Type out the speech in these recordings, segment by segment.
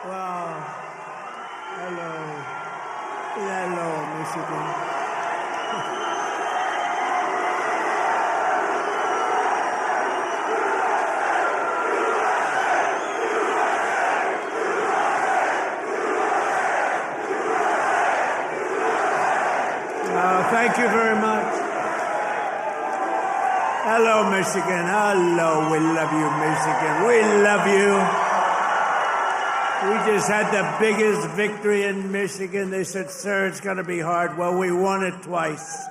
Well, hello. Hello, Michigan. Thank you very much. Hello, Michigan. Hello. We love you, Michigan. We love you. We just had the biggest victory in Michigan. They said, sir, it's going to be hard. Well, we won it twice.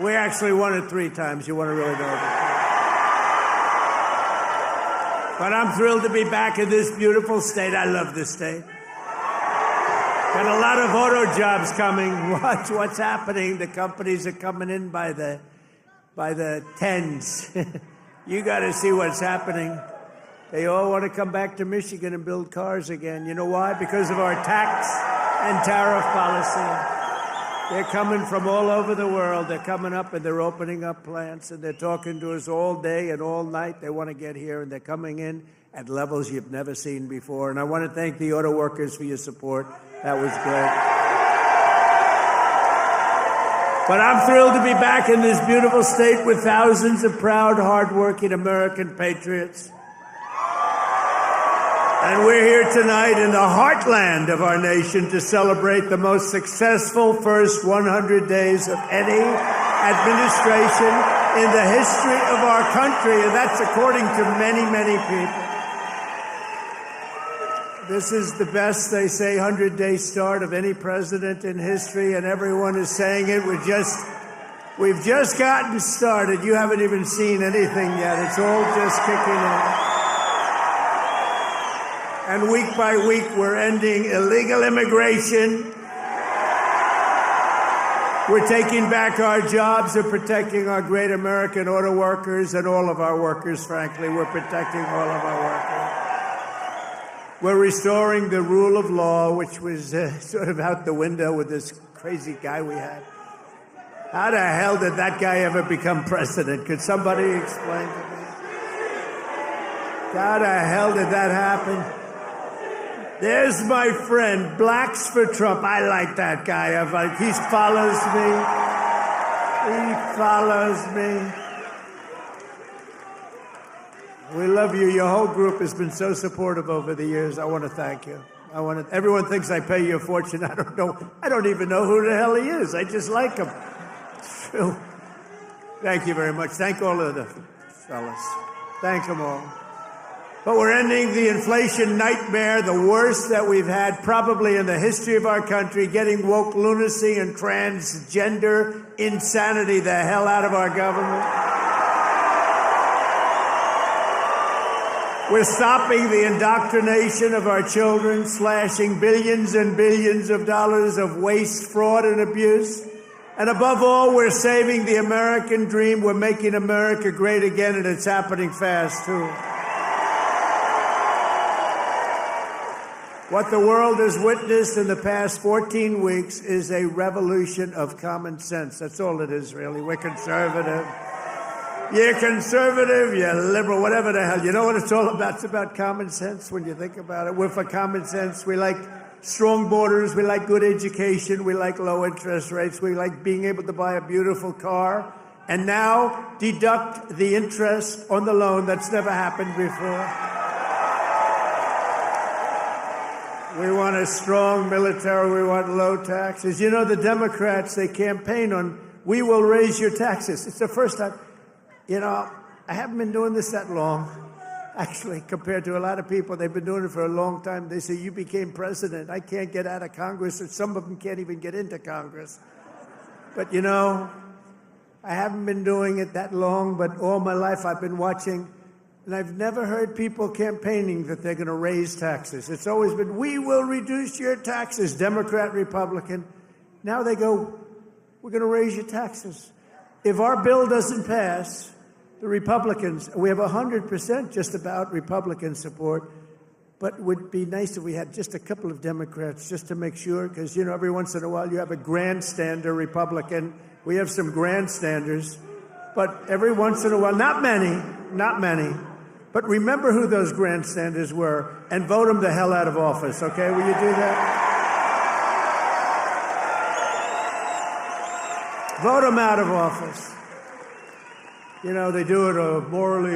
We actually won it 3 times. You want to really know that? But I'm thrilled to be back in this beautiful state. I love this state. Got a lot of auto jobs coming. Watch what's happening. The companies are coming in by the tens. You got to see what's happening. They all want to come back to Michigan and build cars again. You know why? Because of our tax and tariff policy. They're coming from all over the world. They're coming up and they're opening up plants and they're talking to us all day and all night. They want to get here and they're coming in at levels you've never seen before. And I want to thank the auto workers for your support. That was great. But I'm thrilled to be back in this beautiful state with thousands of proud, hardworking American patriots. And we're here tonight in the heartland of our nation to celebrate the most successful first 100 days of any administration in the history of our country. And that's according to many, many people. This is the best, they say, 100-day start of any president in history, and everyone is saying it. We've just gotten started. You haven't even seen anything yet. It's all just kicking in. And week by week, we're ending illegal immigration. We're taking back our jobs and protecting our great American auto workers and all of our workers, frankly. We're protecting all of our workers. We're restoring the rule of law, which was sort of out the window with this crazy guy we had. How the hell did that guy ever become president? Could somebody explain to me? How the hell did that happen? There's my friend, Blacks for Trump. I like that guy. He follows me. He follows me. We love you. Your whole group has been so supportive over the years. I want to thank you. Everyone thinks I pay you a fortune. I don't know. I don't even know who the hell he is. I just like him. It's true. Thank you very much. Thank all of the fellas. Thank them all. But we're ending the inflation nightmare, the worst that we've had probably in the history of our country, getting woke lunacy and transgender insanity the hell out of our government. We're stopping the indoctrination of our children, slashing billions and billions of dollars of waste, fraud, and abuse. And above all, we're saving the American dream. We're making America great again, and it's happening fast, too. What the world has witnessed in the past 14 weeks is a revolution of common sense. That's all it is, really. We're conservative. You're conservative, you're liberal, whatever the hell. You know what it's all about? It's about common sense when you think about it. We're for common sense. We like strong borders. We like good education. We like low interest rates. We like being able to buy a beautiful car. And now deduct the interest on the loan. That's never happened before. We want a strong military. We want low taxes. You know, the Democrats, they campaign on, we will raise your taxes. It's the first time. You know, I haven't been doing this that long, actually, compared to a lot of people. They've been doing it for a long time. They say, you became president. I can't get out of Congress, or some of them can't even get into Congress. But, you know, I haven't been doing it that long, but all my life I've been watching, and I've never heard people campaigning that they're going to raise taxes. It's always been, we will reduce your taxes, Democrat, Republican. Now they go, we're going to raise your taxes. If our bill doesn't pass, the Republicans, we have 100% just about Republican support, but it would be nice if we had just a couple of Democrats just to make sure, because, you know, every once in a while you have a grandstander Republican. We have some grandstanders, but every once in a while, not many, But remember who those grandstanders were and vote them the hell out of office, okay? Will you do that? Vote them out of office. You know, they do it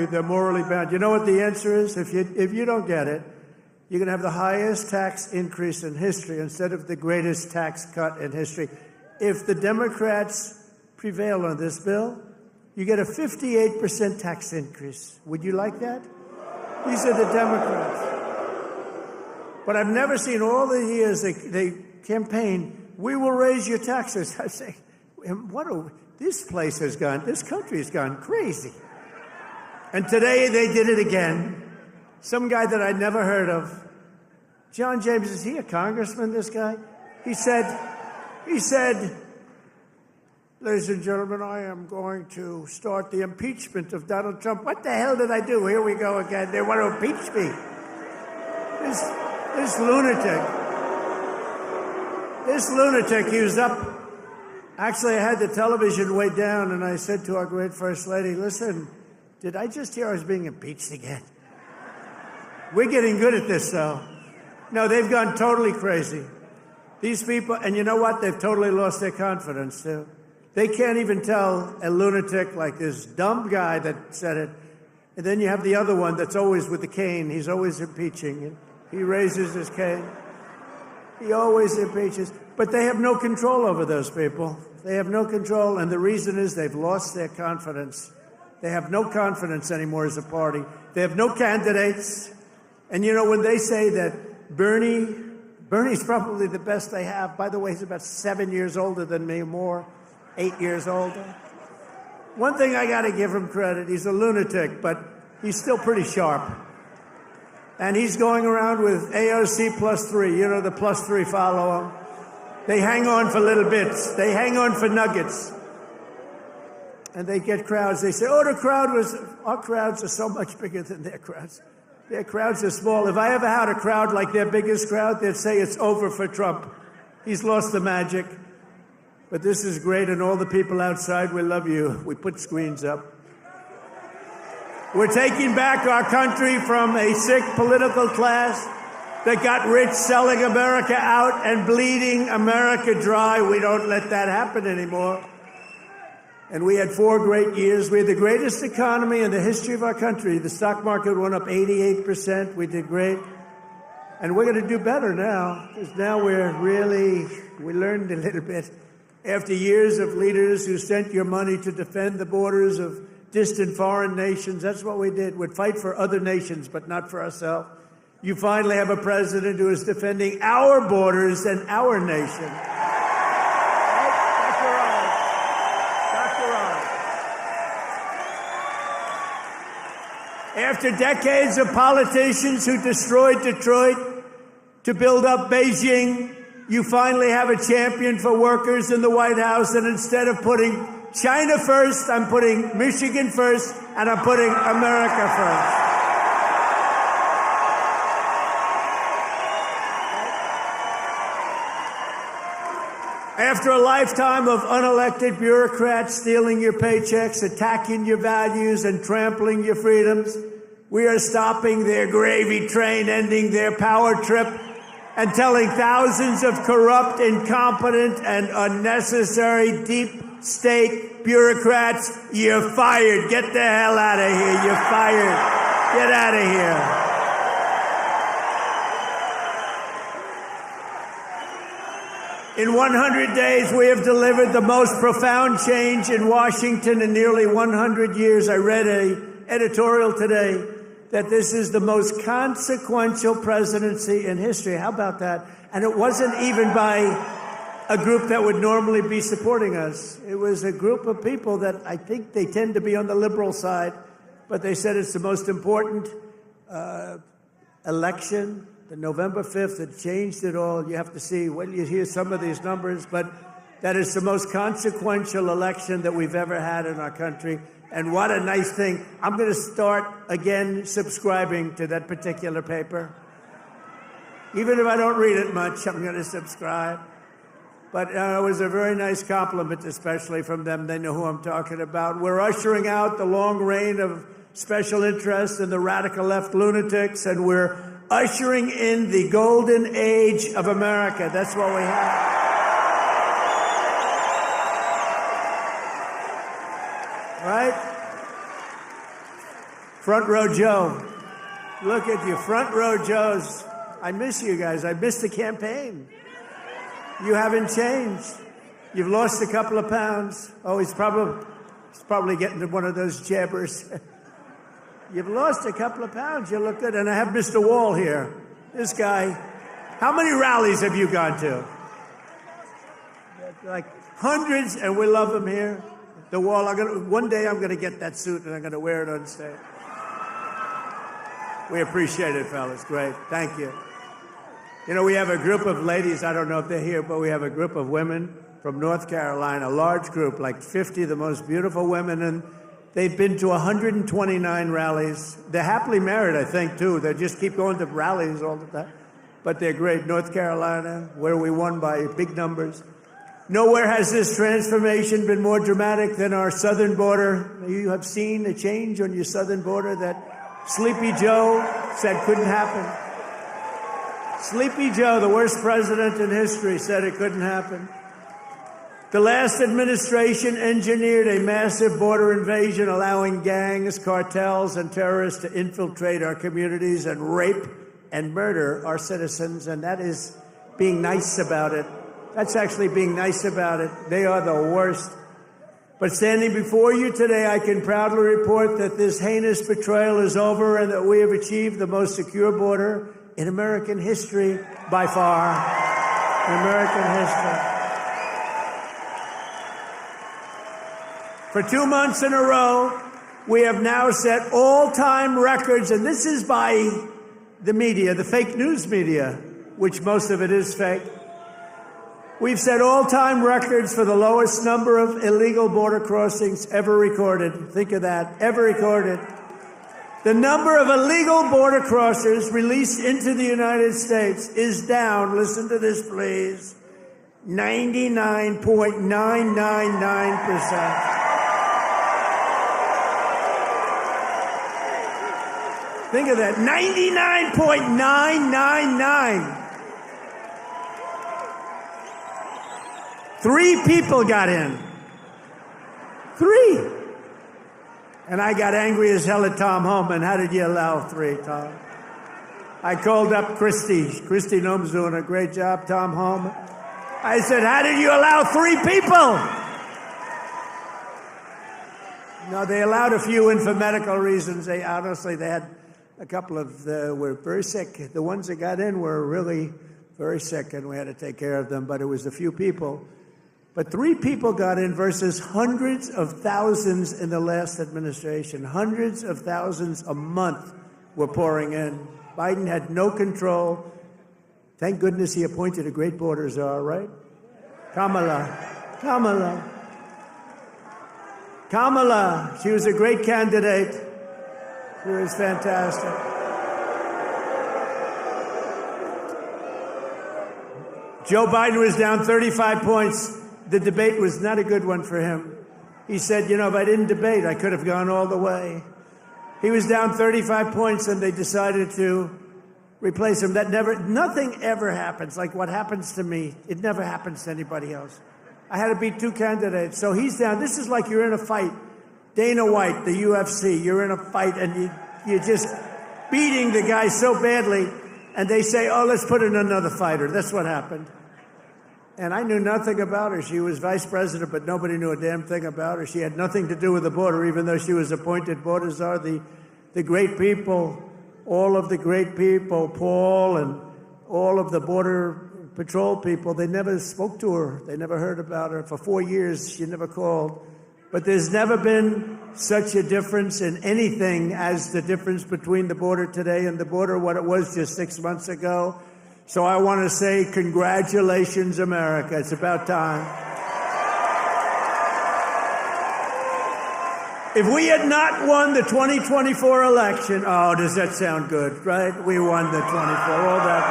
they're morally bound. You know what the answer is? If you don't get it, you're going to have the highest tax increase in history instead of the greatest tax cut in history. If the Democrats prevail on this bill, you get a 58% tax increase. Would you like that? These are the Democrats. But I've never seen all the years they campaign, we will raise your taxes. I say, this country has gone crazy. And today they did it again. Some guy that I'd never heard of. John James, is he a congressman, this guy? He said, ladies and gentlemen, I am going to start the impeachment of Donald Trump. What the hell did I do? Here we go again. They want to impeach me. This lunatic, he was up. Actually, I had the television way down, and I said to our great First Lady, listen, did I just hear I was being impeached again? We're getting good at this, though. No, they've gone totally crazy. These people, and you know what? They've totally lost their confidence, too. They can't even tell a lunatic like this dumb guy that said it. And then you have the other one that's always with the cane. He's always impeaching. He raises his cane. He always impeaches. But they have no control over those people. They have no control, and the reason is they've lost their confidence. They have no confidence anymore as a party. They have no candidates. And, you know, when they say that Bernie's probably the best they have. By the way, he's about 7 years older than me, more, 8 years older. One thing I got to give him credit, he's a lunatic, but he's still pretty sharp. And he's going around with AOC +3. You know, the +3 follow him. They hang on for little bits. They hang on for nuggets. And they get crowds. They say, our crowds are so much bigger than their crowds. Their crowds are small. If I ever had a crowd like their biggest crowd, they'd say it's over for Trump. He's lost the magic. But this is great, and all the people outside, we love you. We put screens up. We're taking back our country from a sick political class that got rich selling America out and bleeding America dry. We don't let that happen anymore. And we had 4 great years. We had the greatest economy in the history of our country. The stock market went up 88%. We did great. And we're going to do better now, because now we learned a little bit. After years of leaders who sent your money to defend the borders of distant foreign nations, that's what we did. We'd fight for other nations, but not for ourselves. You finally have a president who is defending our borders and our nation. After decades of politicians who destroyed Detroit to build up Beijing, you finally have a champion for workers in the White House, and instead of putting China first, I'm putting Michigan first, and I'm putting America first. After a lifetime of unelected bureaucrats stealing your paychecks, attacking your values, and trampling your freedoms, we are stopping their gravy train, ending their power trip, and telling thousands of corrupt, incompetent, and unnecessary deep state bureaucrats, you're fired. Get the hell out of here. You're fired. Get out of here. In 100 days, we have delivered the most profound change in Washington in nearly 100 years. I read an editorial today that this is the most consequential presidency in history. How about that? And it wasn't even by a group that would normally be supporting us. It was a group of people that I think they tend to be on the liberal side, but they said it's the most important election. The November 5th, it changed it all. You have to see when you hear some of these numbers, but that is the most consequential election that we've ever had in our country. And what a nice thing. I'm going to start again subscribing to that particular paper. Even if I don't read it much, I'm going to subscribe. But it was a very nice compliment, especially from them. They know who I'm talking about. We're ushering out the long reign of special interests and the radical left lunatics, and we're ushering in the golden age of America. That's what we have. Right? Front row Joe. Look at you, front row Joes. I miss you guys. I miss the campaign. You haven't changed. You've lost a couple of pounds. Oh, he's probably getting to one of those jabbers. You've lost a couple of pounds. You look good. And I have Mr. Wall here. This guy. How many rallies have you gone to? Like hundreds, and we love him here. The Wall. One day I'm going to get that suit and I'm going to wear it on stage. We appreciate it, fellas. Great. Thank you. You know, we have a group of ladies. I don't know if they're here, but we have a group of women from North Carolina, a large group, like 50 of the most beautiful women, and they've been to 129 rallies. They're happily married, I think, too. They just keep going to rallies all the time. But they're great. North Carolina, where we won by big numbers. Nowhere has this transformation been more dramatic than our southern border. You have seen a change on your southern border that Sleepy Joe said couldn't happen. Sleepy Joe, the worst president in history, said it couldn't happen. The last administration engineered a massive border invasion, allowing gangs, cartels, and terrorists to infiltrate our communities and rape and murder our citizens, and that is being nice about it. That's actually being nice about it. They are the worst. But standing before you today, I can proudly report that this heinous betrayal is over and that we have achieved the most secure border in American history by far. In American history. For 2 months in a row, we have now set all-time records, and this is by the media, the fake news media, which most of it is fake. We've set all-time records for the lowest number of illegal border crossings ever recorded. Think of that, ever recorded. The number of illegal border crossers released into the United States is down, listen to this please, 99.999%. Think of that, 99.999. 3 people got in. 3. And I got angry as hell at Tom Homan. How did you allow 3, Tom? I called up Christy. Christy Noem's doing a great job, Tom Homan. I said, how did you allow 3 people? No, they allowed a few in for medical reasons. They had a couple of were very sick. The ones that got in were really very sick, and we had to take care of them, but it was a few people. But 3 people got in versus hundreds of thousands in the last administration. Hundreds of thousands a month were pouring in. Biden had no control. Thank goodness he appointed a great border czar, right? Kamala. She was a great candidate. She was fantastic. Joe Biden was down 35 points. The debate was not a good one for him. He said, if I didn't debate, I could have gone all the way. He was down 35 points, and they decided to replace him. Nothing ever happens. Like what happens to me, it never happens to anybody else. I had to beat 2 candidates. So he's down. This is like you're in a fight. Dana White, the UFC, you're in a fight, and you're just beating the guy so badly, and they say, oh, let's put in another fighter. That's what happened. And I knew nothing about her. She was vice president, but nobody knew a damn thing about her. She had nothing to do with the border, even though she was appointed border czar. The great people, all of the great people, Paul and all of the border patrol people, they never spoke to her. They never heard about her. For 4 years, she never called. But there's never been such a difference in anything as the difference between the border today and the border what it was just 6 months ago. So I want to say congratulations, America. It's about time. If we had not won the 2024 election, oh, does that sound good, right? We won the 24, all that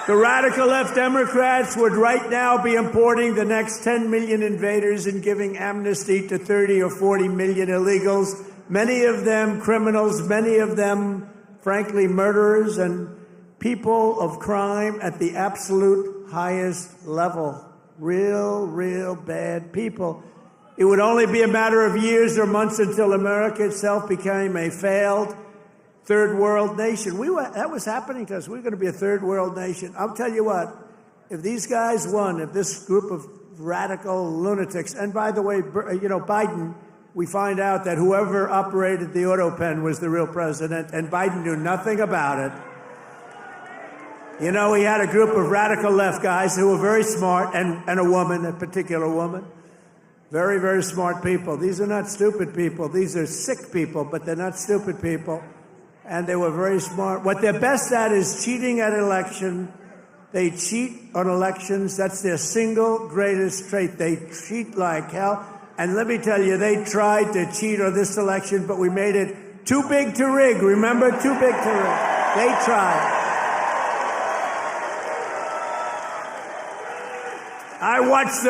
The radical left Democrats would right now be importing the next 10 million invaders and giving amnesty to 30 or 40 million illegals, many of them criminals, many of them, frankly, murderers and people of crime at the absolute highest level. Real bad people. It would only be a matter of years or months until America itself became a failed third world nation. That was happening to us. We were going to be a third world nation. I'll tell you what, if these guys won, if this group of radical lunatics, and by the way, Biden, we find out that whoever operated the auto pen was the real president, and Biden knew nothing about it. You know, he had a group of radical left guys who were very smart, and a woman, a particular woman. Very smart people. These are not stupid people. These are sick people, but they're not stupid people. And they were very smart. What they're best at is cheating at election. They cheat on elections. That's their single greatest trait. They cheat like hell. And let me tell you, they tried to cheat on this election, but we made it too big to rig. Remember? Too big to rig. They tried. I watched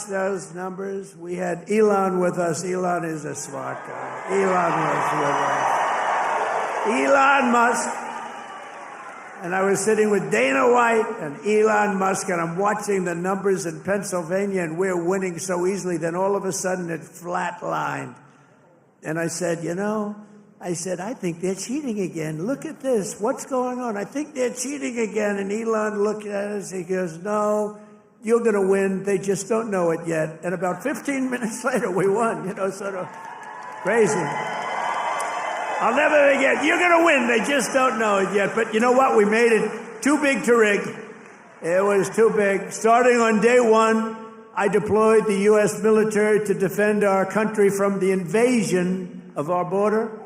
those numbers. We had Elon with us. Elon is a smart guy. Elon was with us. Elon Musk. And I was sitting with Dana White and Elon Musk, and I'm watching the numbers in Pennsylvania, and we're winning so easily. Then all of a sudden it flatlined. And I said, I think they're cheating again. Look at this. What's going on? I think they're cheating again. And Elon looked at us. He goes, no, you're going to win. They just don't know it yet. And about 15 minutes later, we won. Sort of crazy. I'll never forget. You're going to win. They just don't know it yet. But you know what? We made it too big to rig. It was too big. Starting on day one, I deployed the U.S. military to defend our country from the invasion of our border.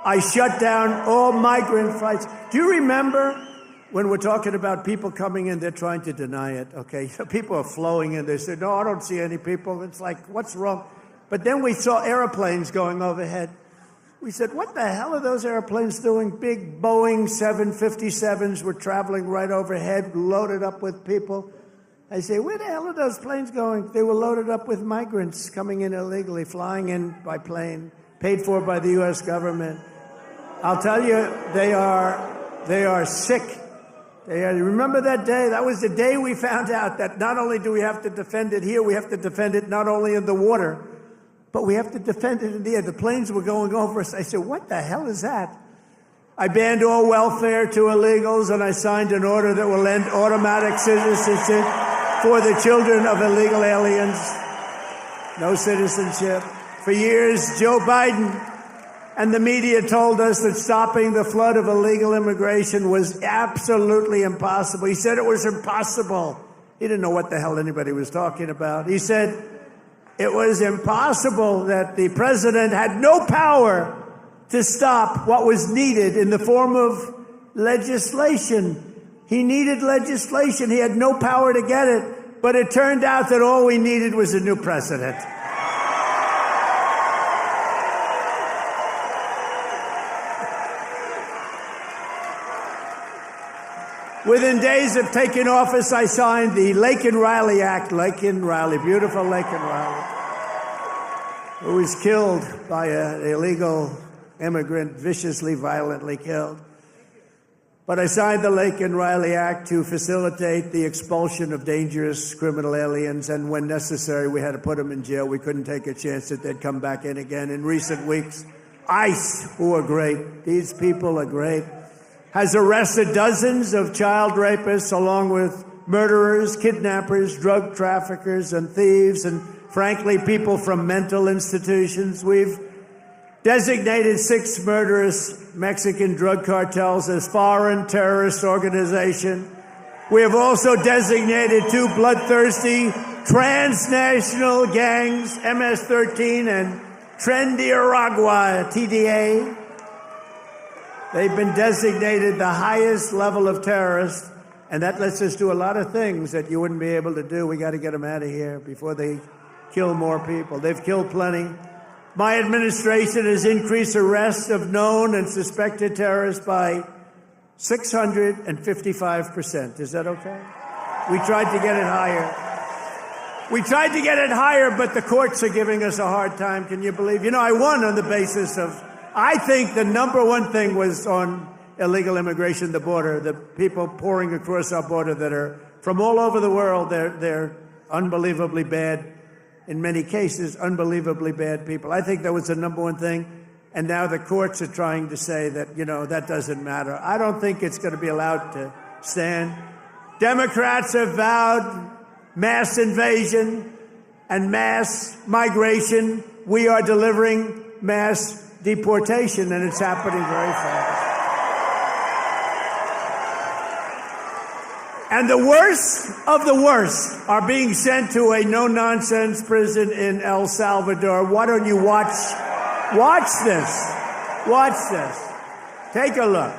I shut down all migrant flights. Do you remember when we're talking about people coming in, they're trying to deny it, okay? People are flowing in. They say, no, I don't see any people. It's like, what's wrong? But then we saw airplanes going overhead. We said, what the hell are those airplanes doing? Big Boeing 757s were traveling right overhead, loaded up with people. I say, where the hell are those planes going? They were loaded up with migrants coming in illegally, flying in by plane, paid for by the U.S. government. I'll tell you, they are sick. Remember that day? That was the day we found out that not only do we have to defend it here, we have to defend it not only in the water, but we have to defend it in the air. The planes were going over us. I said, what the hell is that? I banned all welfare to illegals, and I signed an order that will end automatic citizenship for the children of illegal aliens. No citizenship. For years, Joe Biden and the media told us that stopping the flood of illegal immigration was absolutely impossible. He said it was impossible. He didn't know what the hell anybody was talking about. He said it was impossible, that the president had no power to stop what was needed in the form of legislation. He needed legislation. He had no power to get it. But it turned out that all we needed was a new president. Within days of taking office, I signed the Laken Riley Act. Laken Riley, beautiful Laken Riley, who was killed by an illegal immigrant, viciously, violently killed. But I signed the Laken Riley Act to facilitate the expulsion of dangerous criminal aliens, and when necessary, we had to put them in jail. We couldn't take a chance that they'd come back in again. In recent weeks, ICE, who are great, these people are great, has arrested dozens of child rapists along with murderers, kidnappers, drug traffickers, and thieves, and frankly, people from mental institutions. We've designated 6 murderous Mexican drug cartels as foreign terrorist organizations. We have also designated 2 bloodthirsty transnational gangs, MS-13 and Trendiaragua, TDA. They've been designated the highest level of terrorists, and that lets us do a lot of things that you wouldn't be able to do. We got to get them out of here before they kill more people. They've killed plenty. My administration has increased arrests of known and suspected terrorists by 655%. Is that okay? We tried to get it higher. We tried to get it higher, but the courts are giving us a hard time. Can you believe? You know, I won on the basis of, I think the number one thing was on illegal immigration, the border, the people pouring across our border that are from all over the world. They're unbelievably bad, in many cases, unbelievably bad people. I think that was the number one thing. And now the courts are trying to say that, that doesn't matter. I don't think it's going to be allowed to stand. Democrats have vowed mass invasion and mass migration. We are delivering mass deportation, and it's happening very fast. And the worst of the worst are being sent to a no-nonsense prison in El Salvador. Why don't you watch this? Watch this. Take a look.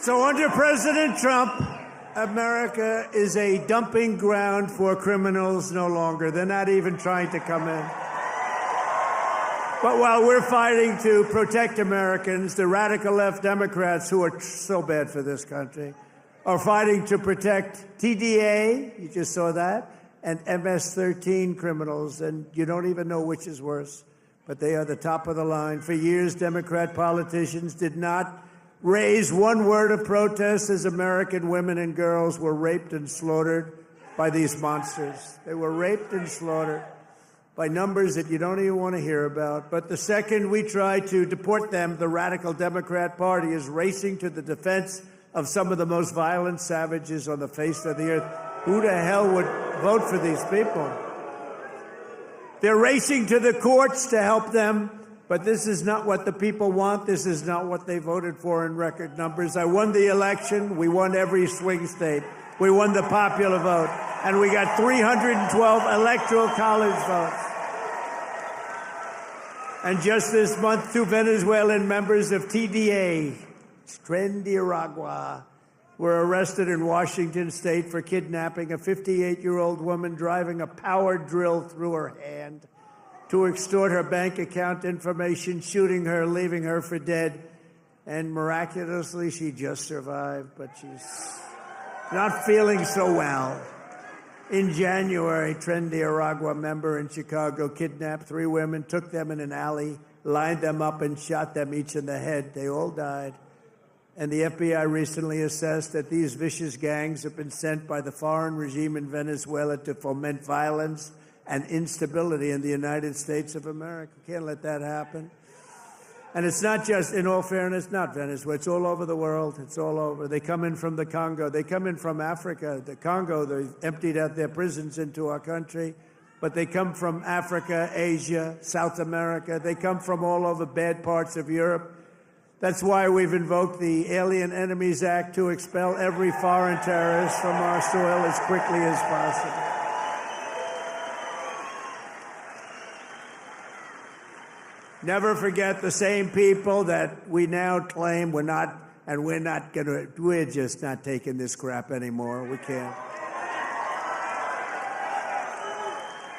So under President Trump, America is a dumping ground for criminals no longer. They're not even trying to come in. But while we're fighting to protect Americans, the radical left Democrats, who are so bad for this country, are fighting to protect TDA, you just saw that, and MS-13 criminals, and you don't even know which is worse, but they are the top of the line. For years, Democrat politicians did not raise one word of protest as American women and girls were raped and slaughtered by these monsters. They were raped and slaughtered. by numbers that you don't even want to hear about. But the second we try to deport them, the radical Democrat Party is racing to the defense of some of the most violent savages on the face of the earth. Who the hell would vote for these people? They're racing to the courts to help them, but this is not what the people want. This is not what they voted for in record numbers. I won the election. We won every swing state. We won the popular vote. And we got 312 electoral college votes. And just this month, 2 Venezuelan members of TDA, Tren de Aragua, were arrested in Washington state for kidnapping a 58-year-old woman, driving a power drill through her hand to extort her bank account information, shooting her, leaving her for dead. And miraculously, she just survived, but she's not feeling so well. In January, Tren de Aragua member in Chicago kidnapped 3 women, took them in an alley, lined them up, and shot them each in the head. They all died. And the FBI recently assessed that these vicious gangs have been sent by the foreign regime in Venezuela to foment violence and instability in the United States of America. Can't let that happen. And it's not just, in all fairness, not Venezuela. It's all over the world. It's all over. They come in from the Congo. They come in from Africa. The Congo, they emptied out their prisons into our country. But they come from Africa, Asia, South America. They come from all over bad parts of Europe. That's why we've invoked the Alien Enemies Act to expel every foreign terrorist from our soil as quickly as possible. Never forget the same people that we now claim we're just not taking this crap anymore. We can't.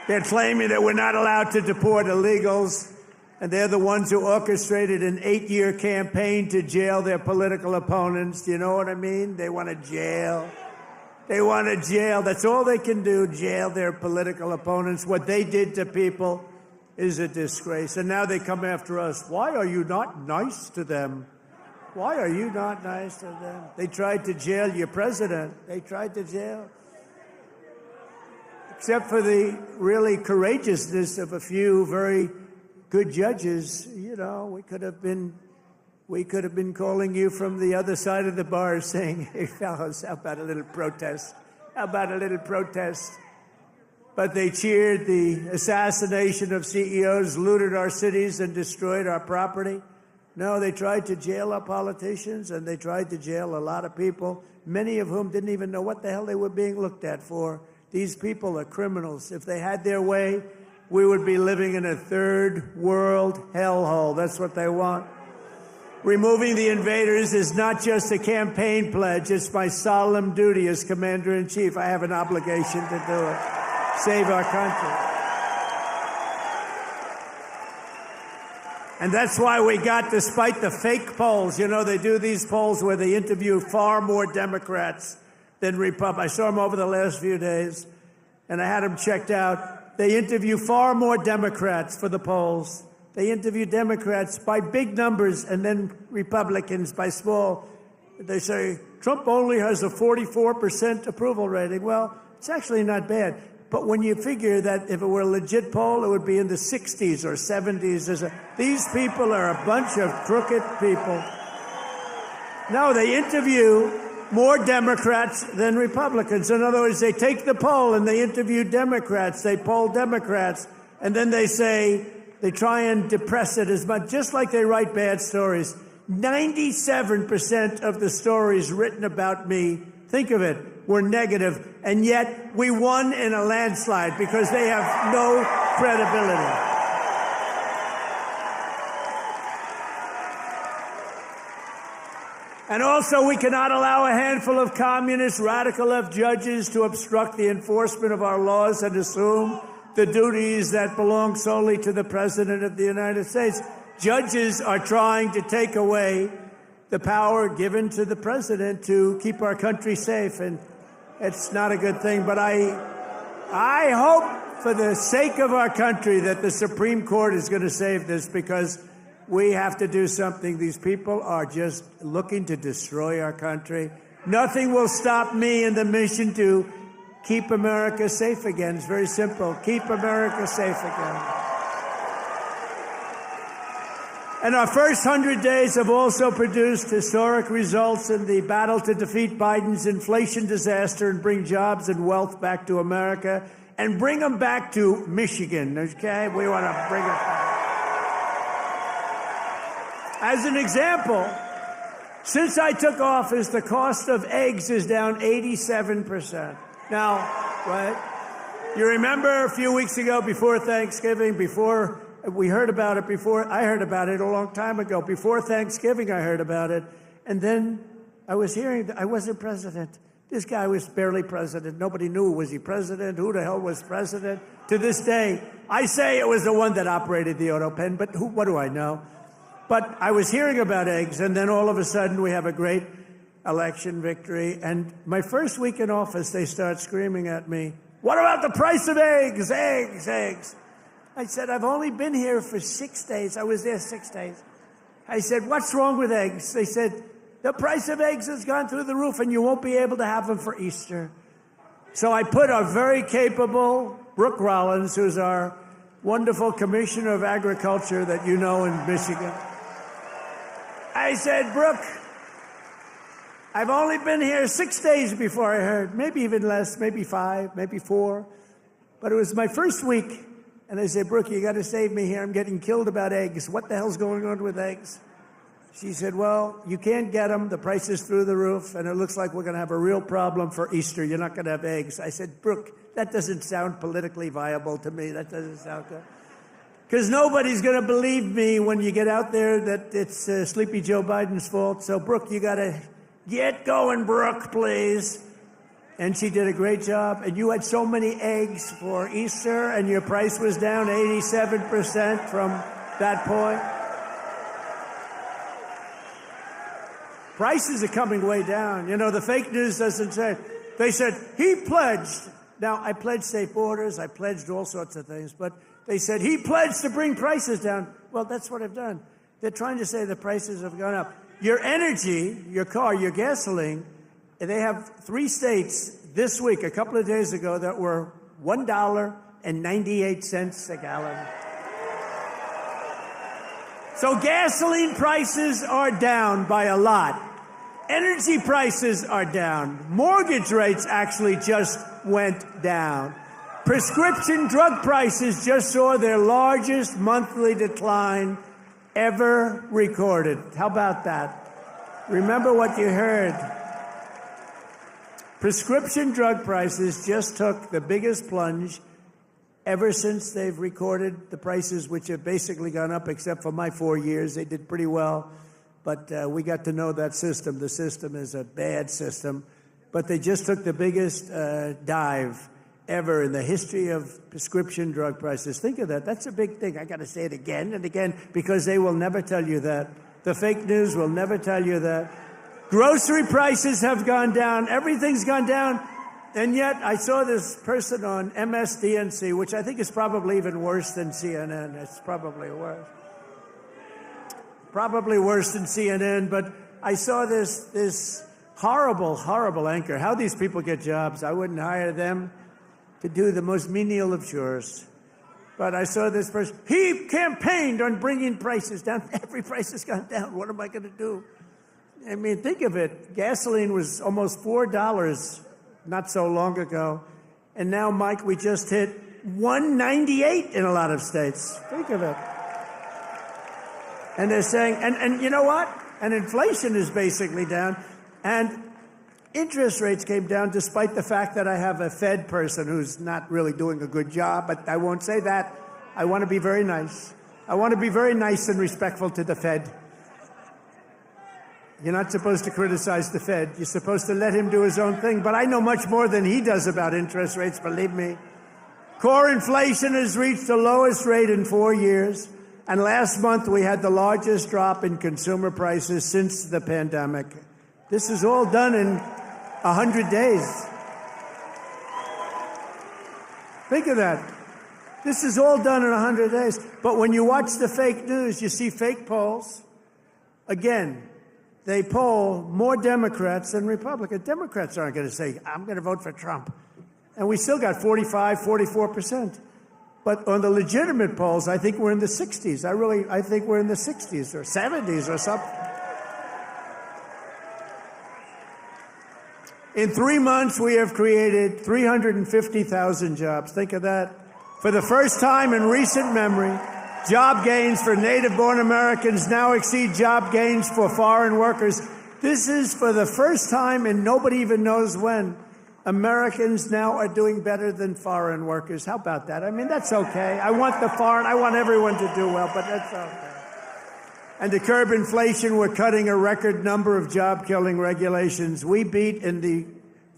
They're claiming that we're not allowed to deport illegals, and they're the ones who orchestrated an 8-year campaign to jail their political opponents. Do you know what I mean? They want to jail. They want to jail. That's all they can do, jail their political opponents. What they did to people is a disgrace. And now they come after us. Why are you not nice to them? Why are you not nice to them? They tried to jail your president. They tried to jail. Except for the really courageousness of a few very good judges, you know, we could have been calling you from the other side of the bar saying, hey, fellows, how about a little protest? How about a little protest? But they cheered the assassination of CEOs, looted our cities, and destroyed our property. No, they tried to jail our politicians, and they tried to jail a lot of people, many of whom didn't even know what the hell they were being looked at for. These people are criminals. If they had their way, we would be living in a third world hellhole. That's what they want. Removing the invaders is not just a campaign pledge. It's my solemn duty as Commander-in-Chief. I have an obligation to do it. Save our country. And that's why we got, despite the fake polls, you know, they do these polls where they interview far more Democrats than Republicans. I saw them over the last few days, and I had them checked out. They interview far more Democrats for the polls. They interview Democrats by big numbers and then Republicans by small. They say, Trump only has a 44% approval rating. Well, it's actually not bad. But when you figure that if it were a legit poll, it would be in the 60s or 70s. These people are a bunch of crooked people. No, they interview more Democrats than Republicans. In other words, they take the poll and they interview Democrats. They poll Democrats. And then they say, they try and depress it as much, just like they write bad stories. 97% of the stories written about me, think of it, were negative. And yet we won in a landslide because they have no credibility. And also, we cannot allow a handful of communist radical left judges to obstruct the enforcement of our laws and assume the duties that belong solely to the President of the United States. Judges are trying to take away the power given to the President to keep our country safe, and it's not a good thing. But I hope, for the sake of our country, that the Supreme Court is going to save this, because we have to do something. These people are just looking to destroy our country. Nothing will stop me in the mission to keep America safe again. It's very simple. Keep America safe again. And our first 100 days have also produced historic results in the battle to defeat Biden's inflation disaster and bring jobs and wealth back to America and bring them back to Michigan, okay? We want to bring it back. As an example, since I took office, the cost of eggs is down 87%. Now, right? You remember a few weeks ago before Thanksgiving, before we heard about it, before I heard about it a long time ago, before Thanksgiving I heard about it, and then I was hearing that I wasn't president. This guy was barely president. Nobody knew, was he president? Who the hell was president? To this day, I say it was the one that operated the auto pen, but what do I know? But I was hearing about eggs, and then all of a sudden we have a great election victory. And my first week in office, they start screaming at me, "What about the price of eggs? Eggs, eggs." I said, "I've only been here for 6 days. I was there 6 days." I said, "What's wrong with eggs?" They said, "The price of eggs has gone through the roof, and you won't be able to have them for Easter." So I put our very capable Brooke Rollins, who's our wonderful Commissioner of Agriculture that you know in Michigan. I said, "Brooke, I've only been here 6 days before I heard, maybe even less, maybe 5, maybe 4. But it was my first week. And I said, 'Brooke, you got to save me here. I'm getting killed about eggs. What the hell's going on with eggs?' She said, 'Well, you can't get them. The price is through the roof. And it looks like we're going to have a real problem for Easter. You're not going to have eggs.' I said, 'Brooke, that doesn't sound politically viable to me. That doesn't sound good.' Because nobody's going to believe me when you get out there that it's Sleepy Joe Biden's fault. So, Brooke, you got to get going, Brooke, please." And she did a great job. And you had so many eggs for Easter, and your price was down 87% from that point. Prices are coming way down. You know, the fake news doesn't say. They said, "He pledged." Now, I pledged safe borders. I pledged all sorts of things. But they said, "He pledged to bring prices down." Well, that's what I've done. They're trying to say the prices have gone up. Your energy, your car, your gasoline, they have 3 states this week, a couple of days ago, that were $1.98 a gallon. So gasoline prices are down by a lot. Energy prices are down. Mortgage rates actually just went down. Prescription drug prices just saw their largest monthly decline ever recorded. How about that? Remember what you heard. Prescription drug prices just took the biggest plunge ever since they've recorded the prices, which have basically gone up, except for my 4 years. They did pretty well, but we got to know that system. The system is a bad system, but they just took the biggest dive ever in the history of prescription drug prices. Think of that. That's a big thing. I got to say it again and again because they will never tell you that. The fake news will never tell you that. Grocery prices have gone down. Everything's gone down. And yet I saw this person on MSDNC, which I think is probably even worse than CNN. It's probably worse. Probably worse than CNN. But I saw this horrible, horrible anchor. How these people get jobs. I wouldn't hire them to do the most menial of chores. But I saw this person. He campaigned on bringing prices down. Every price has gone down. What am I going to do? I mean, think of it. Gasoline was almost $4 not so long ago. And now, Mike, we just hit $1.98 in a lot of states. Think of it. And they're saying, and you know what? And inflation is basically down. And interest rates came down despite the fact that I have a Fed person who's not really doing a good job. But I won't say that. I want to be very nice. I want to be very nice and respectful to the Fed. You're not supposed to criticize the Fed. You're supposed to let him do his own thing. But I know much more than he does about interest rates, believe me. Core inflation has reached the lowest rate in 4 years. And last month, we had the largest drop in consumer prices since the pandemic. This is all done in 100 days. Think of that. This is all done in 100 days. But when you watch the fake news, you see fake polls. Again, they poll more Democrats than Republicans. Democrats aren't going to say, "I'm going to vote for Trump." And we still got 45, 44%. But on the legitimate polls, I think we're in the 60s. I think we're in the 60s or 70s or something. In 3 months, we have created 350,000 jobs. Think of that. For the first time in recent memory, job gains for native-born Americans now exceed job gains for foreign workers. This is for the first time, and nobody even knows when, Americans now are doing better than foreign workers. How about that? I mean, that's okay. I want everyone to do well, but that's okay. And to curb inflation, we're cutting a record number of job-killing regulations. We beat in the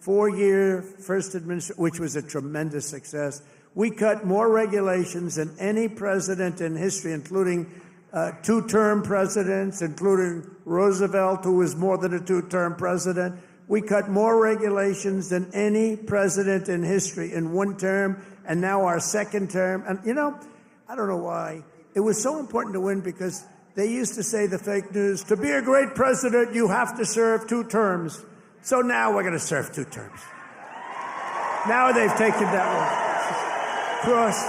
4-year first administration, which was a tremendous success. We cut more regulations than any president in history, including 2-term presidents, including Roosevelt, who was more than a 2-term president. We cut more regulations than any president in history in 1 term, and now our 2nd term. And, I don't know why. It was so important to win because they used to say, the fake news, to be a great president, you have to serve 2 terms. So now we're going to serve 2 terms. Now they've taken that one. Cross.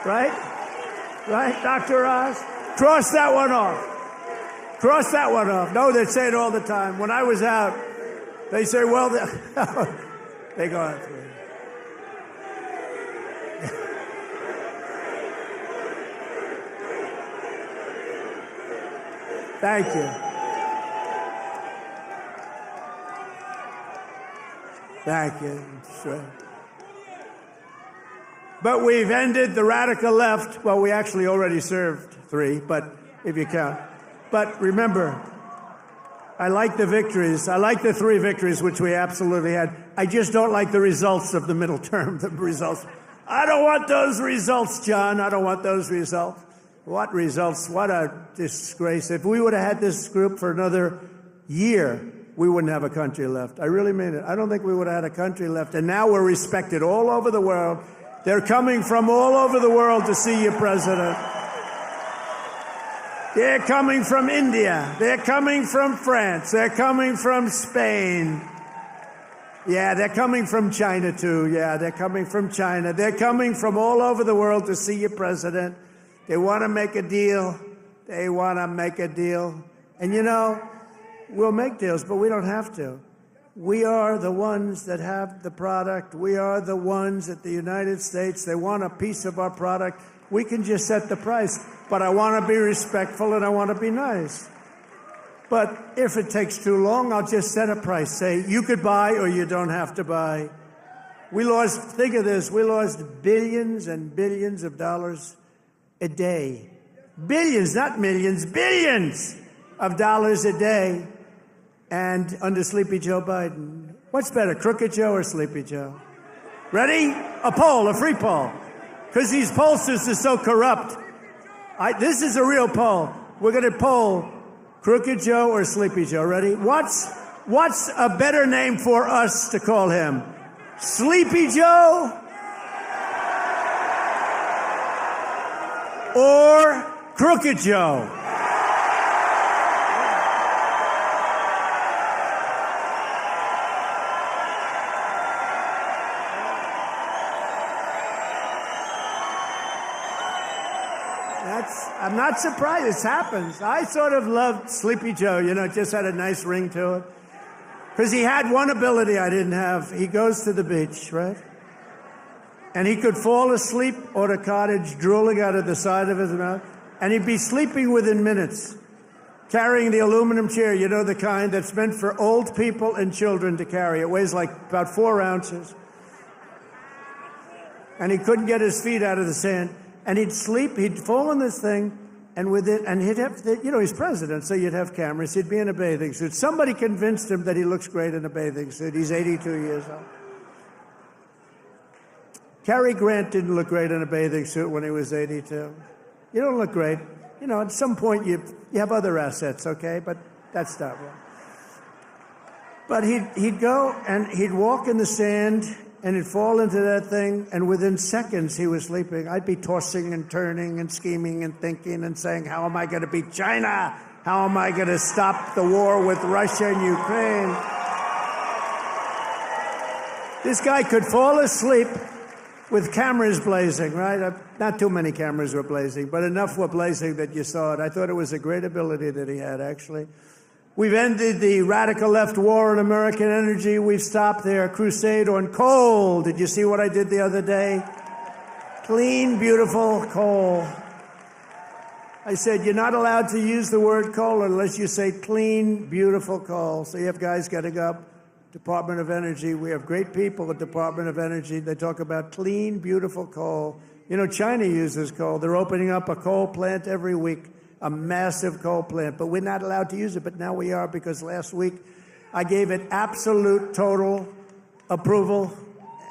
Right, Dr. Oz? Cross that one off. Cross that one off. No, they say it all the time. When I was out, they say, well, they go out through. Thank you. Thank you. Sure. But we've ended the radical left. Well, we actually already served 3, but if you count. But remember, I like the victories. I like the 3 victories, which we absolutely had. I just don't like the results of the middle term, the results. I don't want those results, John. I don't want those results. What results? What a disgrace. If we would have had this group for another year, we wouldn't have a country left. I really mean it. I don't think we would have had a country left. And now we're respected all over the world. They're coming from all over the world to see you, President. They're coming from India. They're coming from France. They're coming from Spain. Yeah, they're coming from China, too. Yeah, they're coming from China. They're coming from all over the world to see you, President. They want to make a deal. They want to make a deal. And, we'll make deals, but we don't have to. We are the ones that have the product. We are the ones at the United States. They want a piece of our product. We can just set the price. But I want to be respectful and I want to be nice. But if it takes too long, I'll just set a price. Say, you could buy or you don't have to buy. Think of this, we lost billions and billions of dollars a day. Billions, not millions, billions of dollars a day. And under Sleepy Joe Biden. What's better, Crooked Joe or Sleepy Joe? Ready? A poll, a free poll. Because these pollsters are so corrupt. This is a real poll. We're going to poll Crooked Joe or Sleepy Joe. Ready? What's a better name for us to call him? Sleepy Joe or Crooked Joe? I'm not surprised. This happens. I sort of loved Sleepy Joe. It just had a nice ring to it. Because he had one ability I didn't have. He goes to the beach, right? And he could fall asleep on a cottage, drooling out of the side of his mouth. And he'd be sleeping within minutes, carrying the aluminum chair, the kind that's meant for old people and children to carry. It weighs like about 4 ounces. And he couldn't get his feet out of the sand. And he'd sleep, he'd fall in this thing, and he'd have, he's president, so you'd have cameras. He'd be in a bathing suit. Somebody convinced him that he looks great in a bathing suit. He's 82 years old. Cary Grant didn't look great in a bathing suit when he was 82. You don't look great. At some point you have other assets, okay? But that's not right. But he'd go and he'd walk in the sand, and he'd fall into that thing, and within seconds he was sleeping. I'd be tossing and turning and scheming and thinking and saying, how am I going to beat China? How am I going to stop the war with Russia and Ukraine? This guy could fall asleep with cameras blazing, right? Not too many cameras were blazing, but enough were blazing that you saw it. I thought it was a great ability that he had, actually. We've ended the radical left war on American energy. We've stopped their crusade on coal. Did you see what I did the other day? Clean, beautiful coal. I said, you're not allowed to use the word coal unless you say clean, beautiful coal. So you have guys getting up, Department of Energy. We have great people at Department of Energy. They talk about clean, beautiful coal. You know, China uses coal. They're opening up a coal plant every week, a massive coal plant. But we're not allowed to use it, but now we are, because last week I gave it absolute, total approval.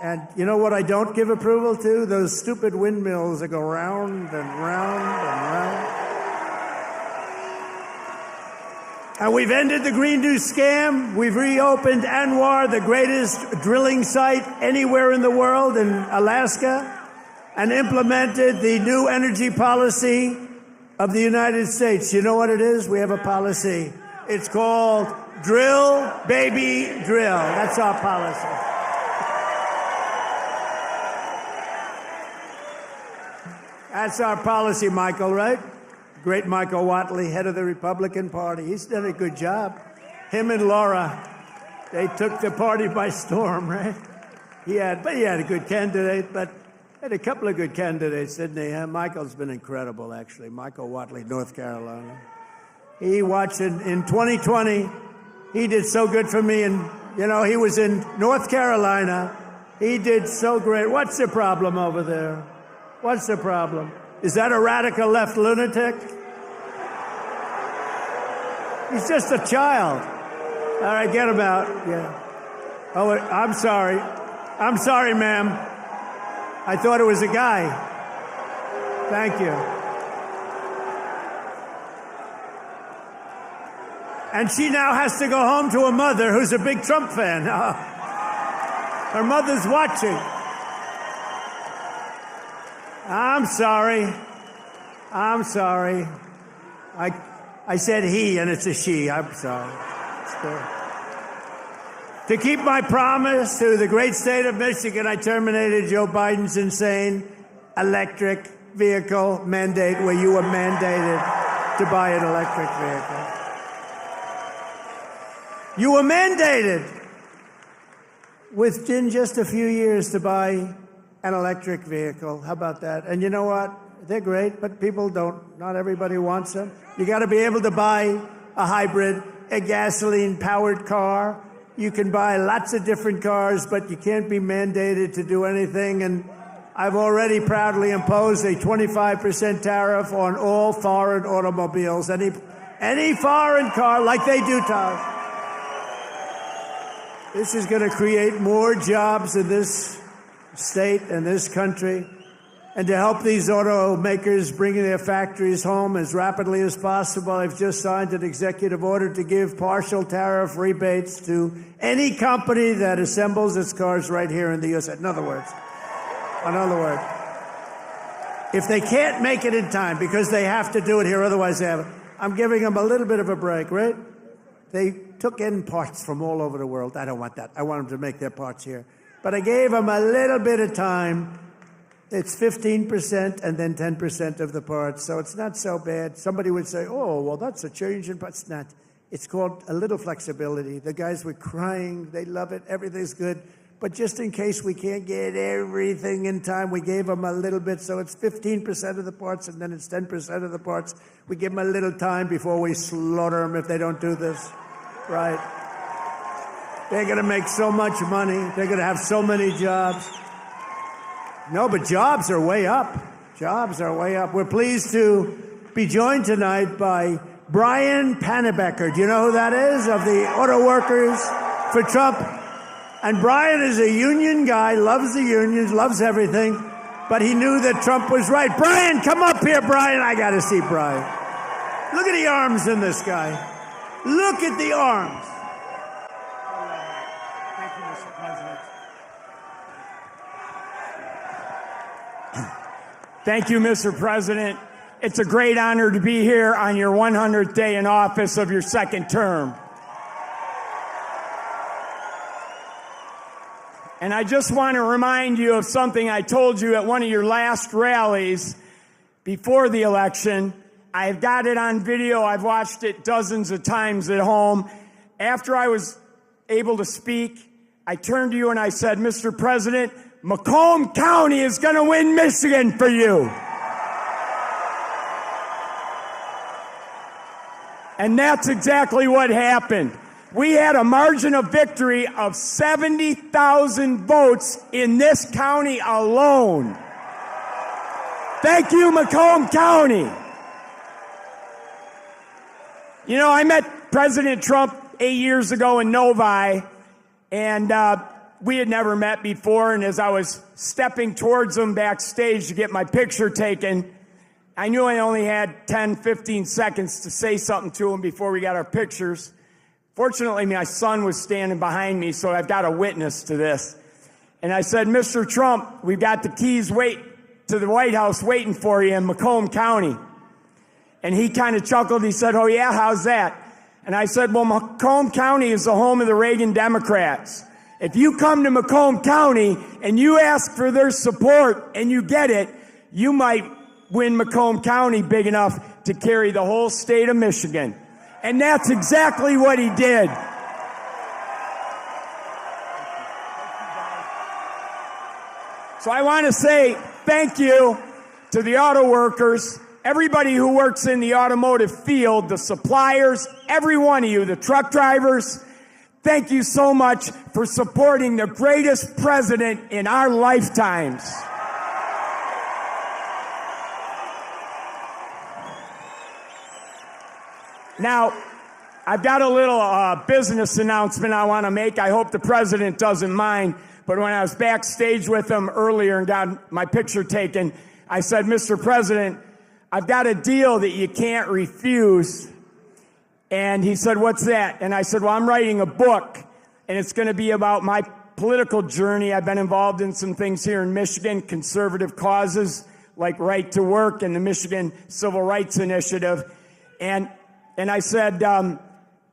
And you know what I don't give approval to? Those stupid windmills that go round and round and round. And we've ended the Green New Scam. We've reopened ANWR, the greatest drilling site anywhere in the world, in Alaska, and implemented the new energy policy of the United States. You know what it is? We have a policy. It's called Drill, Baby, Drill. That's our policy. That's our policy, Michael, right? Great Michael Whatley, head of the Republican Party. He's done a good job. Him and Laura, they took the party by storm, right? He had a good candidate, but had a couple of good candidates, didn't he? Michael's been incredible, actually. Michael Whatley, North Carolina. He watched in 2020. He did so good for me, and he was in North Carolina. He did so great. What's the problem over there? What's the problem? Is that a radical left lunatic? He's just a child. All right, get him out. Yeah. Oh, I'm sorry. I'm sorry, ma'am. I thought it was a guy. Thank you. And she now has to go home to her mother, who's a big Trump fan. Her mother's watching. I'm sorry. I'm sorry. I said he, and it's a she. I'm sorry. To keep my promise to the great state of Michigan, I terminated Joe Biden's insane electric vehicle mandate, where you were mandated to buy an electric vehicle. You were mandated within just a few years to buy an electric vehicle. How about that? And you know what? They're great, but people don't. Not everybody wants them. You got to be able to buy a hybrid, a gasoline-powered car. You can buy lots of different cars, but you can't be mandated to do anything. And I've already proudly imposed a 25% tariff on all foreign automobiles, any foreign car, like they do to us. This is going to create more jobs in this state and this country. And to help these automakers bring their factories home as rapidly as possible, I've just signed an executive order to give partial tariff rebates to any company that assembles its cars right here in the U.S. In other words, if they can't make it in time because they have to do it here, otherwise they have it, I'm giving them a little bit of a break, right? They took in parts from all over the world. I don't want that. I want them to make their parts here. But I gave them a little bit of time. It's 15% and then 10% of the parts, so it's not so bad. Somebody would say, oh, well, that's a change in parts. It's not. It's called a little flexibility. The guys were crying. They love it. Everything's good. But just in case we can't get everything in time, we gave them a little bit. So it's 15% of the parts, and then it's 10% of the parts. We give them a little time before we slaughter them if they don't do this right. They're going to make so much money. They're going to have so many jobs. No, but jobs are way up. Jobs are way up. We're pleased to be joined tonight by Brian Panebecker. Do you know who that is? Of the Auto Workers for Trump. And Brian is a union guy, loves the unions, loves everything, but he knew that Trump was right. Brian, come up here, Brian. I got to see Brian. Look at the arms in this guy. Look at the arms. Thank you, Mr. President. Thank you, Mr. President. It's a great honor to be here on your 100th day in office of your second term. And I just want to remind you of something I told you at one of your last rallies before the election. I've got it on video. I've watched it dozens of times at home. After I was able to speak, I turned to you and I said, Mr. President, Macomb County is going to win Michigan for you. And that's exactly what happened. We had a margin of victory of 70,000 votes in this county alone. Thank you, Macomb County. You know, I met President Trump 8 years ago in Novi, and we had never met before. And as I was stepping towards him backstage to get my picture taken, I knew I only had 10, 15 seconds to say something to him before we got our pictures. Fortunately, my son was standing behind me, so I've got a witness to this. And I said, Mr. Trump, we've got the keys to the White House waiting for you in Macomb County. And he kind of chuckled. He said, oh, yeah, how's that? And I said, well, Macomb County is the home of the Reagan Democrats. If you come to Macomb County and you ask for their support and you get it, you might win Macomb County big enough to carry the whole state of Michigan. And that's exactly what he did. So I want to say thank you to the auto workers, everybody who works in the automotive field, the suppliers, every one of you, the truck drivers. Thank you so much for supporting the greatest president in our lifetimes. Now, I've got a little business announcement I want to make. I hope the president doesn't mind. But when I was backstage with him earlier and got my picture taken, I said, Mr. President, I've got a deal that you can't refuse. And he said, what's that? And I said, well, I'm writing a book, and it's going to be about my political journey. I've been involved in some things here in Michigan, conservative causes like right to work and the Michigan Civil Rights Initiative. And I said,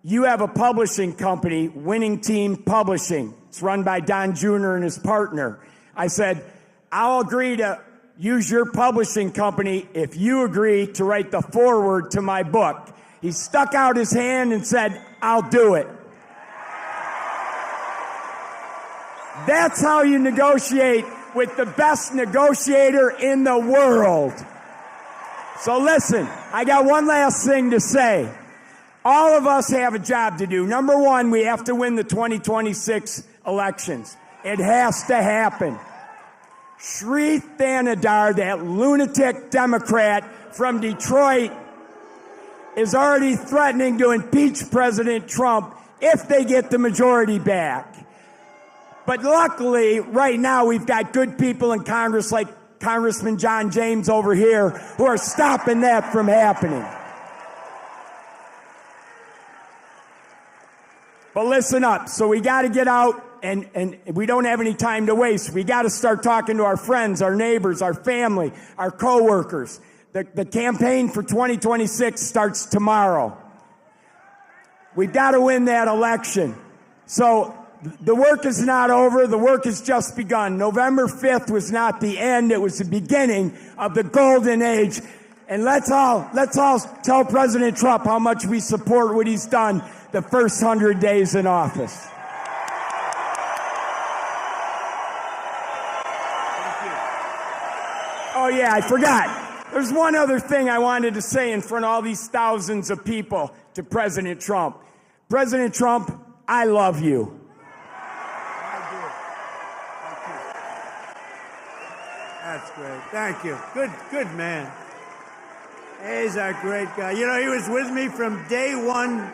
you have a publishing company, Winning Team Publishing. It's run by Don Jr. and his partner. I said, I'll agree to use your publishing company if you agree to write the foreword to my book. He stuck out his hand and said, I'll do it. That's how you negotiate with the best negotiator in the world. So listen, I got one last thing to say. All of us have a job to do. Number one, we have to win the 2026 elections. It has to happen. Sri Thanadar, that lunatic Democrat from Detroit, is already threatening to impeach President Trump if they get the majority back. But luckily, right now, we've got good people in Congress like Congressman John James over here who are stopping that from happening. But listen up. So we got to get out, and we don't have any time to waste. We got to start talking to our friends, our neighbors, our family, our coworkers. The campaign for 2026 starts tomorrow. We've got to win that election. So the work is not over. The work has just begun. November 5th was not the end. It was the beginning of the golden age. And let's all tell President Trump how much we support what he's done the first 100 days in office. Oh, yeah, I forgot. There's one other thing I wanted to say in front of all these thousands of people to President Trump. President Trump, I love you. That's great. Thank you. Good man. He's a great guy. You know, he was with me from day one,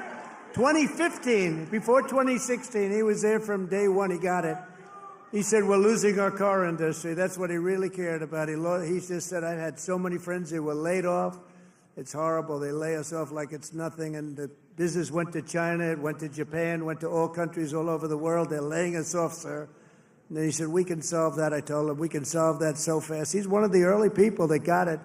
2015. Before 2016, he was there from day one. He got it. He said, we're losing our car industry. That's what he really cared about. He just said, I've had so many friends who were laid off. It's horrible. They lay us off like it's nothing. And the business went to China, it went to Japan, went to all countries all over the world. They're laying us off, sir. And then he said, we can solve that. I told him, we can solve that so fast. He's one of the early people that got it,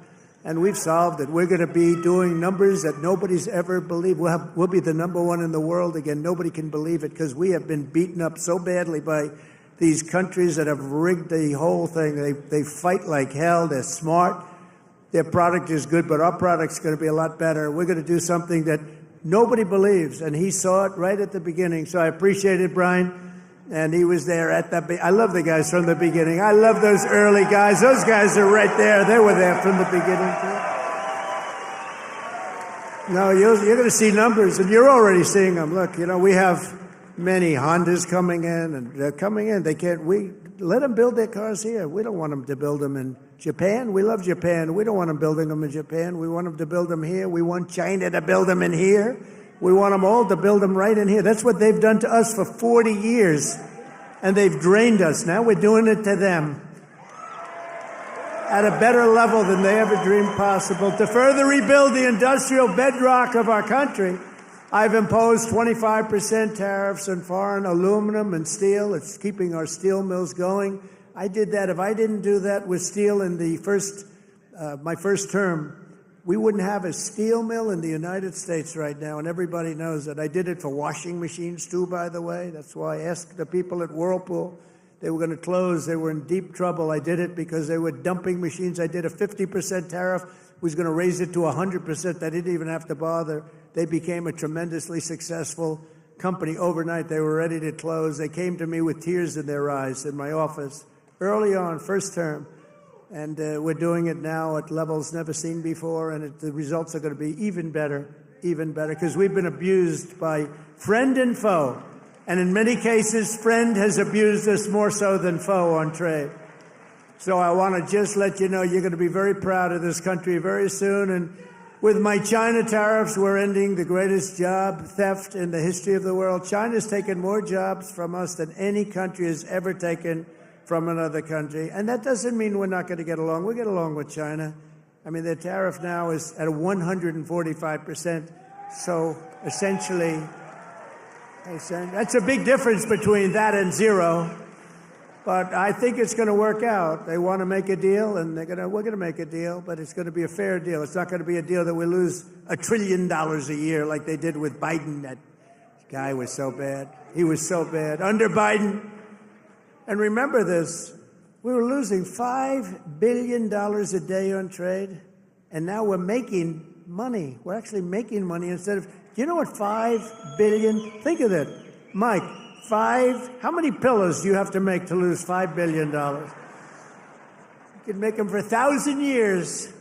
and we've solved it. We're going to be doing numbers that nobody's ever believed. We'll be the number one in the world again. Nobody can believe it because we have been beaten up so badly by these countries that have rigged the whole thing. They fight like hell. They're smart. Their product is good, but our product's going to be a lot better. We're going to do something that nobody believes, and he saw it right at the beginning. So I appreciate it, Brian. And he was there at the I love the guys from the beginning. I love those early guys. Those guys are right there. They were there from the beginning, too. No, you're going to see numbers, and you're already seeing them. Look, we have many Hondas coming in, and they're coming in. We let them build their cars here. We don't want them to build them in Japan. We love Japan. We don't want them building them in Japan. We want them to build them here. We want China to build them in here. We want them all to build them right in here. That's what they've done to us for 40 years, and they've drained us. Now we're doing it to them at a better level than they ever dreamed possible. To further rebuild the industrial bedrock of our country, I've imposed 25% tariffs on foreign aluminum and steel. It's keeping our steel mills going. I did that. If I didn't do that with steel in my first term, we wouldn't have a steel mill in the United States right now, and everybody knows that. I did it for washing machines, too, by the way. That's why I asked the people at Whirlpool. They were going to close. They were in deep trouble. I did it because they were dumping machines. I did a 50% tariff. Was going to raise it to 100%. They didn't even have to bother. They became a tremendously successful company overnight. They were ready to close. They came to me with tears in their eyes in my office early on, first term. And we're doing it now at levels never seen before, and the results are going to be even better, because we've been abused by friend and foe. And in many cases, friend has abused us more so than foe on trade. So I want to just let you know you're going to be very proud of this country very soon. And with my China tariffs, we're ending the greatest job theft in the history of the world. China's taken more jobs from us than any country has ever taken from another country. And that doesn't mean we're not going to get along. We get along with China. I mean, their tariff now is at 145%. So essentially, that's a big difference between that and zero. But I think it's going to work out. They want to make a deal, and we're going to make a deal, but it's going to be a fair deal. It's not going to be a deal that we lose $1 trillion a year like they did with Biden. That guy was so bad. He was so bad. Under Biden, and remember this, we were losing $5 billion a day on trade, and now we're making money. We're actually making money instead of, do you know what $5 billion, think of that, Mike, how many pillows do you have to make to lose $5 billion? You could make them for 1,000 years.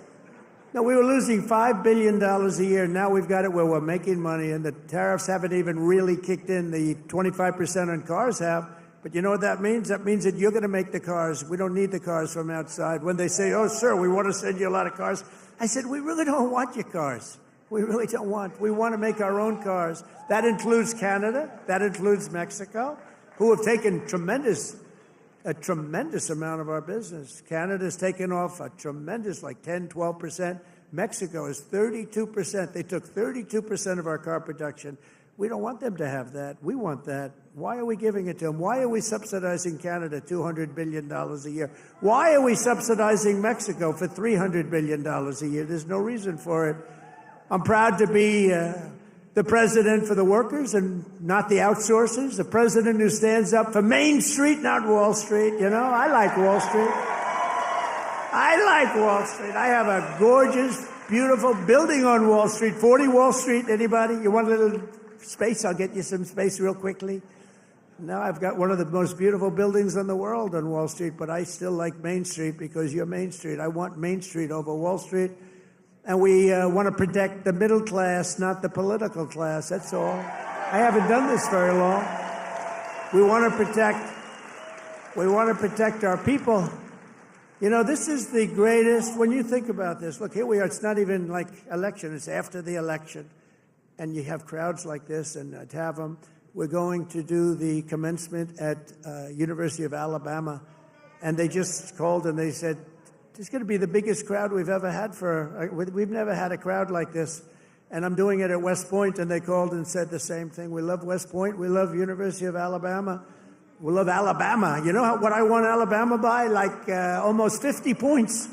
No, we were losing $5 billion a year. Now we've got it where we're making money, and the tariffs haven't even really kicked in. The 25% on cars have. But you know what that means? That means that you're going to make the cars. We don't need the cars from outside. When they say, oh, sir, we want to send you a lot of cars, I said, we really don't want your cars. We really don't want. We want to make our own cars. That includes Canada. That includes Mexico, who have taken a tremendous amount of our business. Canada's taken off a tremendous, like 10, 12%. Mexico is 32%. They took 32% of our car production. We don't want them to have that. We want that. Why are we giving it to them? Why are we subsidizing Canada $200 billion a year? Why are we subsidizing Mexico for $300 billion a year? There's no reason for it. I'm proud to be the president for the workers and not the outsourcers, the president who stands up for Main Street, not Wall Street. You know, I like Wall Street. I like Wall Street. I have a gorgeous, beautiful building on Wall Street, 40 Wall Street. Anybody? You want a little space? I'll get you some space real quickly. Now I've got one of the most beautiful buildings in the world on Wall Street, but I still like Main Street because you're Main Street. I want Main Street over Wall Street. And we want to protect the middle class, not the political class. That's all. I haven't done this very long. We want to protect our people. You know, this is the greatest, when you think about this, look, here we are, it's not even like election, it's after the election. And you have crowds like this, and to have them, we're going to do the commencement at University of Alabama. And they just called and they said, it's going to be the biggest crowd we've ever had we've never had a crowd like this. And I'm doing it at West Point, and they called and said the same thing. We love West Point. We love University of Alabama. We love Alabama. You know what I won Alabama by? Like almost 50 points.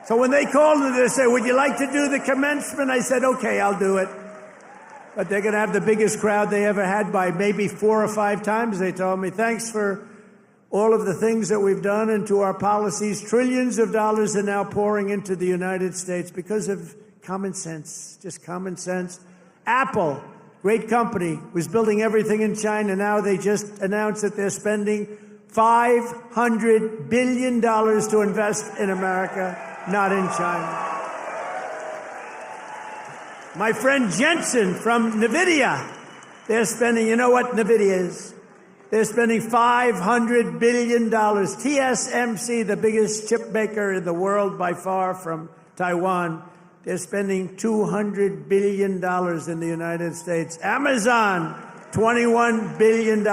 So when they called and they said, would you like to do the commencement? I said, okay, I'll do it. But they're going to have the biggest crowd they ever had by maybe 4 or 5 times. They told me, thanks for all of the things that we've done and to our policies. Trillions of dollars are now pouring into the United States because of common sense, just common sense. Apple, great company, was building everything in China. Now they just announced that they're spending $500 billion to invest in America, not in China. My friend Jensen from NVIDIA, they're spending, you know what NVIDIA is? They're spending $500 billion. TSMC, the biggest chip maker in the world by far from Taiwan, they're spending $200 billion in the United States. Amazon, $21 billion.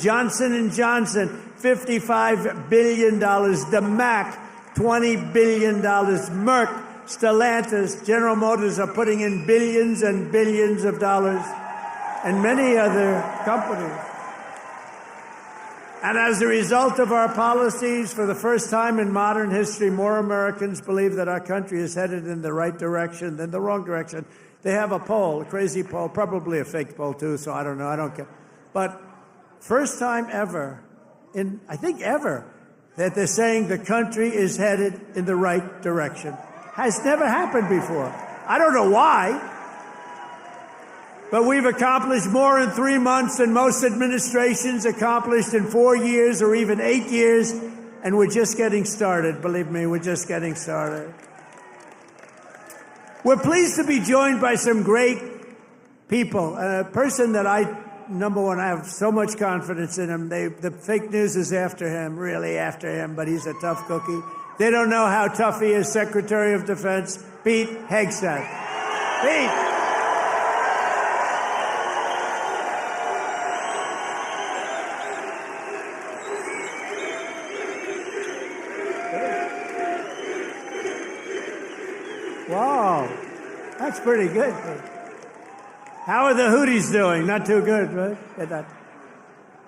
Johnson & Johnson, $55 billion. The Mac, $20 billion. Merck, Stellantis, General Motors are putting in billions and billions of dollars, and many other companies. And as a result of our policies, for the first time in modern history, more Americans believe that our country is headed in the right direction than the wrong direction. They have a poll, a crazy poll, probably a fake poll too, so I don't know, I don't care. But first time ever, I think ever, that they're saying the country is headed in the right direction. Has never happened before. I don't know why. But we've accomplished more in 3 months than most administrations accomplished in 4 years or even 8 years, and we're just getting started. Believe me, we're just getting started. We're pleased to be joined by some great people. A person that number one, I have so much confidence in him. The fake news is after him, really after him, but he's a tough cookie. They don't know how tough he is, Secretary of Defense, Pete Hegseth. Pete. Wow, that's pretty good. How are the Houthis doing? Not too good, right?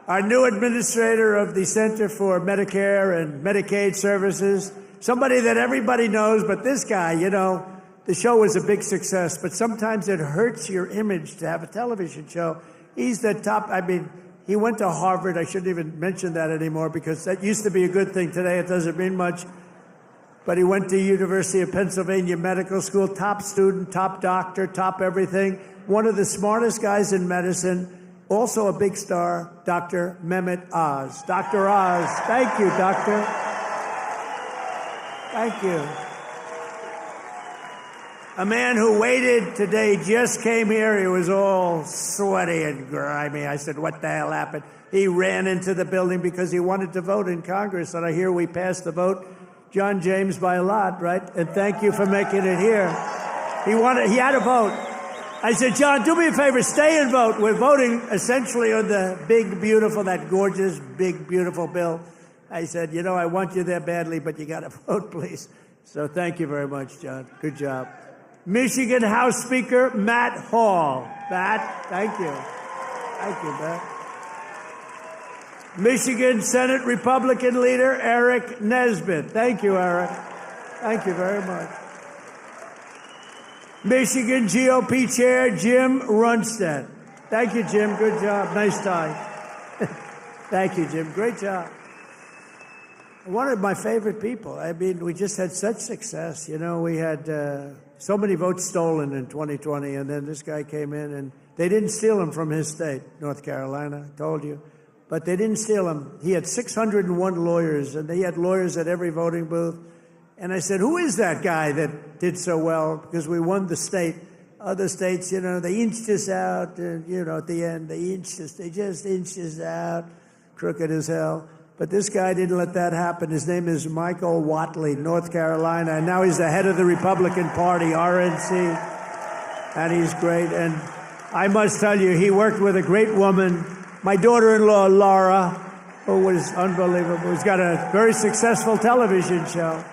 Our new administrator of the Center for Medicare and Medicaid Services, somebody that everybody knows, but this guy, you know, the show was a big success, but sometimes it hurts your image to have a television show. He's the top, he went to Harvard. I shouldn't even mention that anymore because that used to be a good thing. Today it doesn't mean much. But he went to University of Pennsylvania Medical School, top student, top doctor, top everything. One of the smartest guys in medicine, also a big star, Dr. Mehmet Oz. Dr. Oz, thank you, doctor. Thank you. A man who waited today just came here. He was all sweaty and grimy. I said, what the hell happened? He ran into the building because he wanted to vote in Congress, and I hear we passed the vote. John James by a lot, right? And thank you for making it here. He had a vote. I said, John, do me a favor, stay and vote. We're voting essentially on the big, beautiful, that gorgeous, big, beautiful bill. I said, you know, I want you there badly, but you got to vote, please. So thank you very much, John. Good job. Michigan House Speaker Matt Hall. Matt, thank you. Thank you, Matt. Michigan Senate Republican leader Eric Nesbitt. Thank you, Eric. Thank you very much. Michigan GOP Chair Jim Runstead. Thank you, Jim. Good job. Nice tie. Thank you, Jim. Great job. One of my favorite people. I mean, we just had such success. You know, we had so many votes stolen in 2020, and then this guy came in, and they didn't steal them from his state, North Carolina, I told you. But they didn't steal him. He had 601 lawyers, and he had lawyers at every voting booth. And I said, who is that guy that did so well? Because we won the state. Other states, you know, they inched us out, and, you know, at the end, they just inched us out, crooked as hell. But this guy didn't let that happen. His name is Michael Whatley, North Carolina, and now he's the head of the Republican Party, RNC, and he's great. And I must tell you, he worked with a great woman, my daughter-in-law, Laura, who was unbelievable, who's got a very successful television show.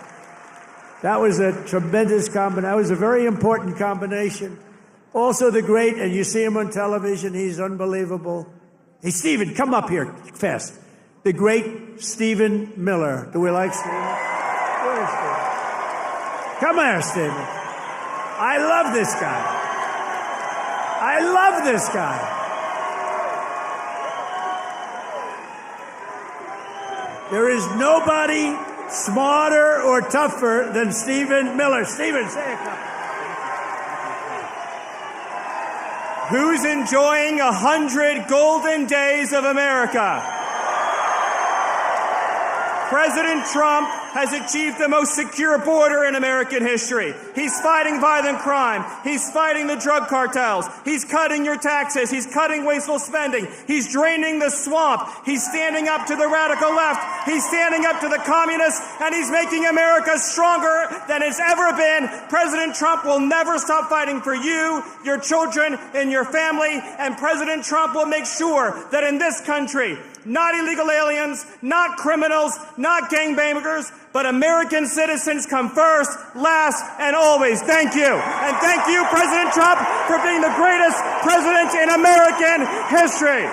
That was a tremendous combination. That was a very important combination. Also the great, and you see him on television, he's unbelievable. Hey, Stephen, come up here fast. The great Stephen Miller. Do we like Stephen? Where is Stephen? Come here, Stephen. I love this guy. I love this guy. There is nobody smarter or tougher than Stephen Miller. Stephen, say a couple. Who's enjoying 100 golden days of America? President Trump has achieved the most secure border in American history. He's fighting violent crime. He's fighting the drug cartels. He's cutting your taxes. He's cutting wasteful spending. He's draining the swamp. He's standing up to the radical left. He's standing up to the communists, and he's making America stronger than it's ever been. President Trump will never stop fighting for you, your children, and your family, and President Trump will make sure that in this country, not illegal aliens, not criminals, not gangbangers, but American citizens come first, last, and always. Thank you. And thank you, President Trump, for being the greatest president in American history.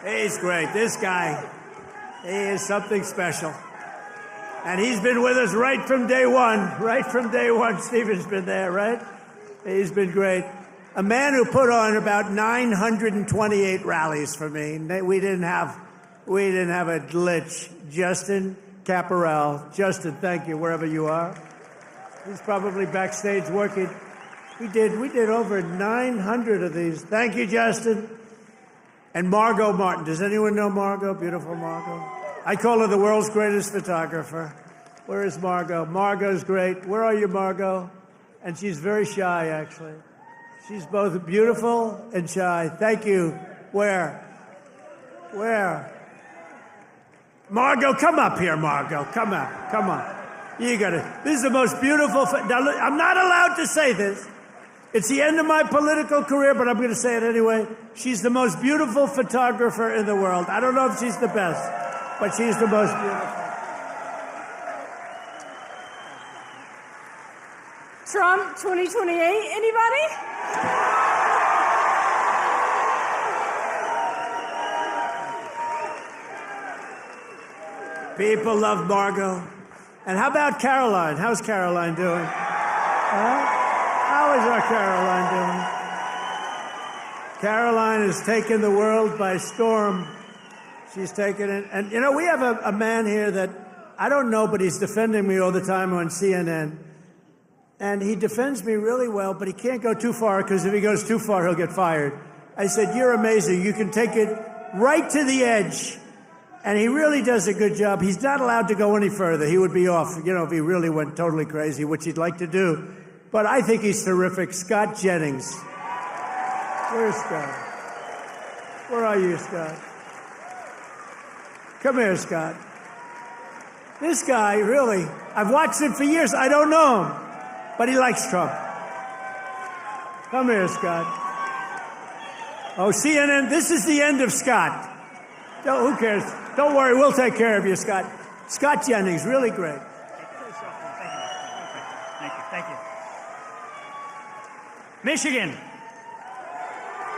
He's great. This guy, he is something special. And he's been with us right from day one. Right from day one, Stephen's been there, right? He's been great. A man who put on about 928 rallies for me. We didn't have a glitch. Justin Caparel. Justin, thank you, wherever you are. He's probably backstage working. We did over 900 of these. Thank you, Justin. And Margot Martin. Does anyone know Margot? Beautiful Margot. I call her the world's greatest photographer. Where is Margot? Margot's great. Where are you, Margot? And she's very shy, actually. She's both beautiful and shy. Thank you. Where? Margot, come up here, Margot. Come on. You gotta. This is the most beautiful. Now, look, I'm not allowed to say this. It's the end of my political career, but I'm going to say it anyway. She's the most beautiful photographer in the world. I don't know if she's the best, but she's the most beautiful. Trump 2028, anybody? People love Margot. And how about Caroline? How's Caroline doing? How is our Caroline doing? Caroline has taken the world by storm. She's taken it. And, you know, we have a man here that I don't know, but he's defending me all the time on CNN. And he defends me really well, but he can't go too far, because if he goes too far, he'll get fired. I said, you're amazing. You can take it right to the edge. And he really does a good job. He's not allowed to go any further. He would be off, you know, if he really went totally crazy, which he'd like to do. But I think he's terrific. Scott Jennings. Where's Scott? Where are you, Scott? Come here, Scott. This guy, really, I've watched him for years. I don't know him, but he likes Trump. Come here, Scott. Oh, CNN, this is the end of Scott. No, who cares? Don't worry, we'll take care of you, Scott. Scott Jennings, really great. Thank you. Michigan.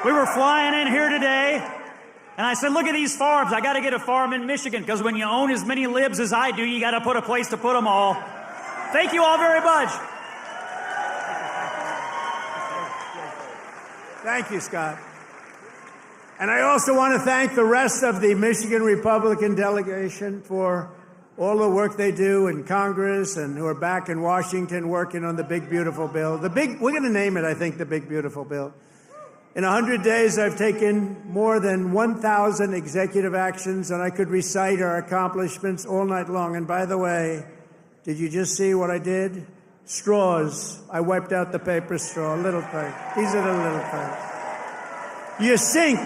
We were flying in here today, and I said, look at these farms. I got to get a farm in Michigan, because when you own as many libs as I do, you got to put a place to put them all. Thank you all very much. Thank you, Scott. And I also want to thank the rest of the Michigan Republican delegation for all the work they do in Congress, and who are back in Washington working on the big, beautiful bill. We're going to name it, I think, the big, beautiful bill. In 100 days, I've taken more than 1,000 executive actions, and I could recite our accomplishments all night long. And by the way, did you just see what I did? Straws. I wiped out the paper straw, little thing. These are the little things. Your sink.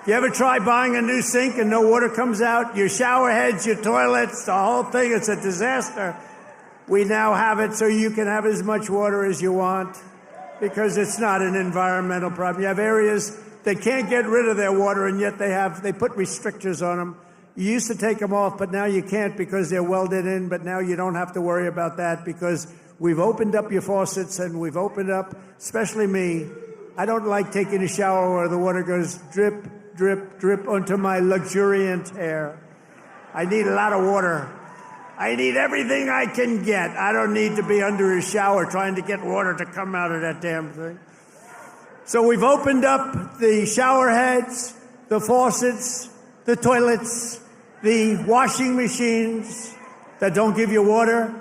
You ever try buying a new sink and no water comes out? Your shower heads, your toilets, the whole thing, it's a disaster. We now have it so you can have as much water as you want, because it's not an environmental problem. You have areas that can't get rid of their water, and yet they put restrictors on them. You used to take them off, but now you can't because they're welded in, but now you don't have to worry about that, because we've opened up your faucets, and we've opened up, especially me. I don't like taking a shower where the water goes drip, drip, drip onto my luxuriant hair. I need a lot of water. I need everything I can get. I don't need to be under a shower trying to get water to come out of that damn thing. So we've opened up the shower heads, the faucets, the toilets, the washing machines that don't give you water.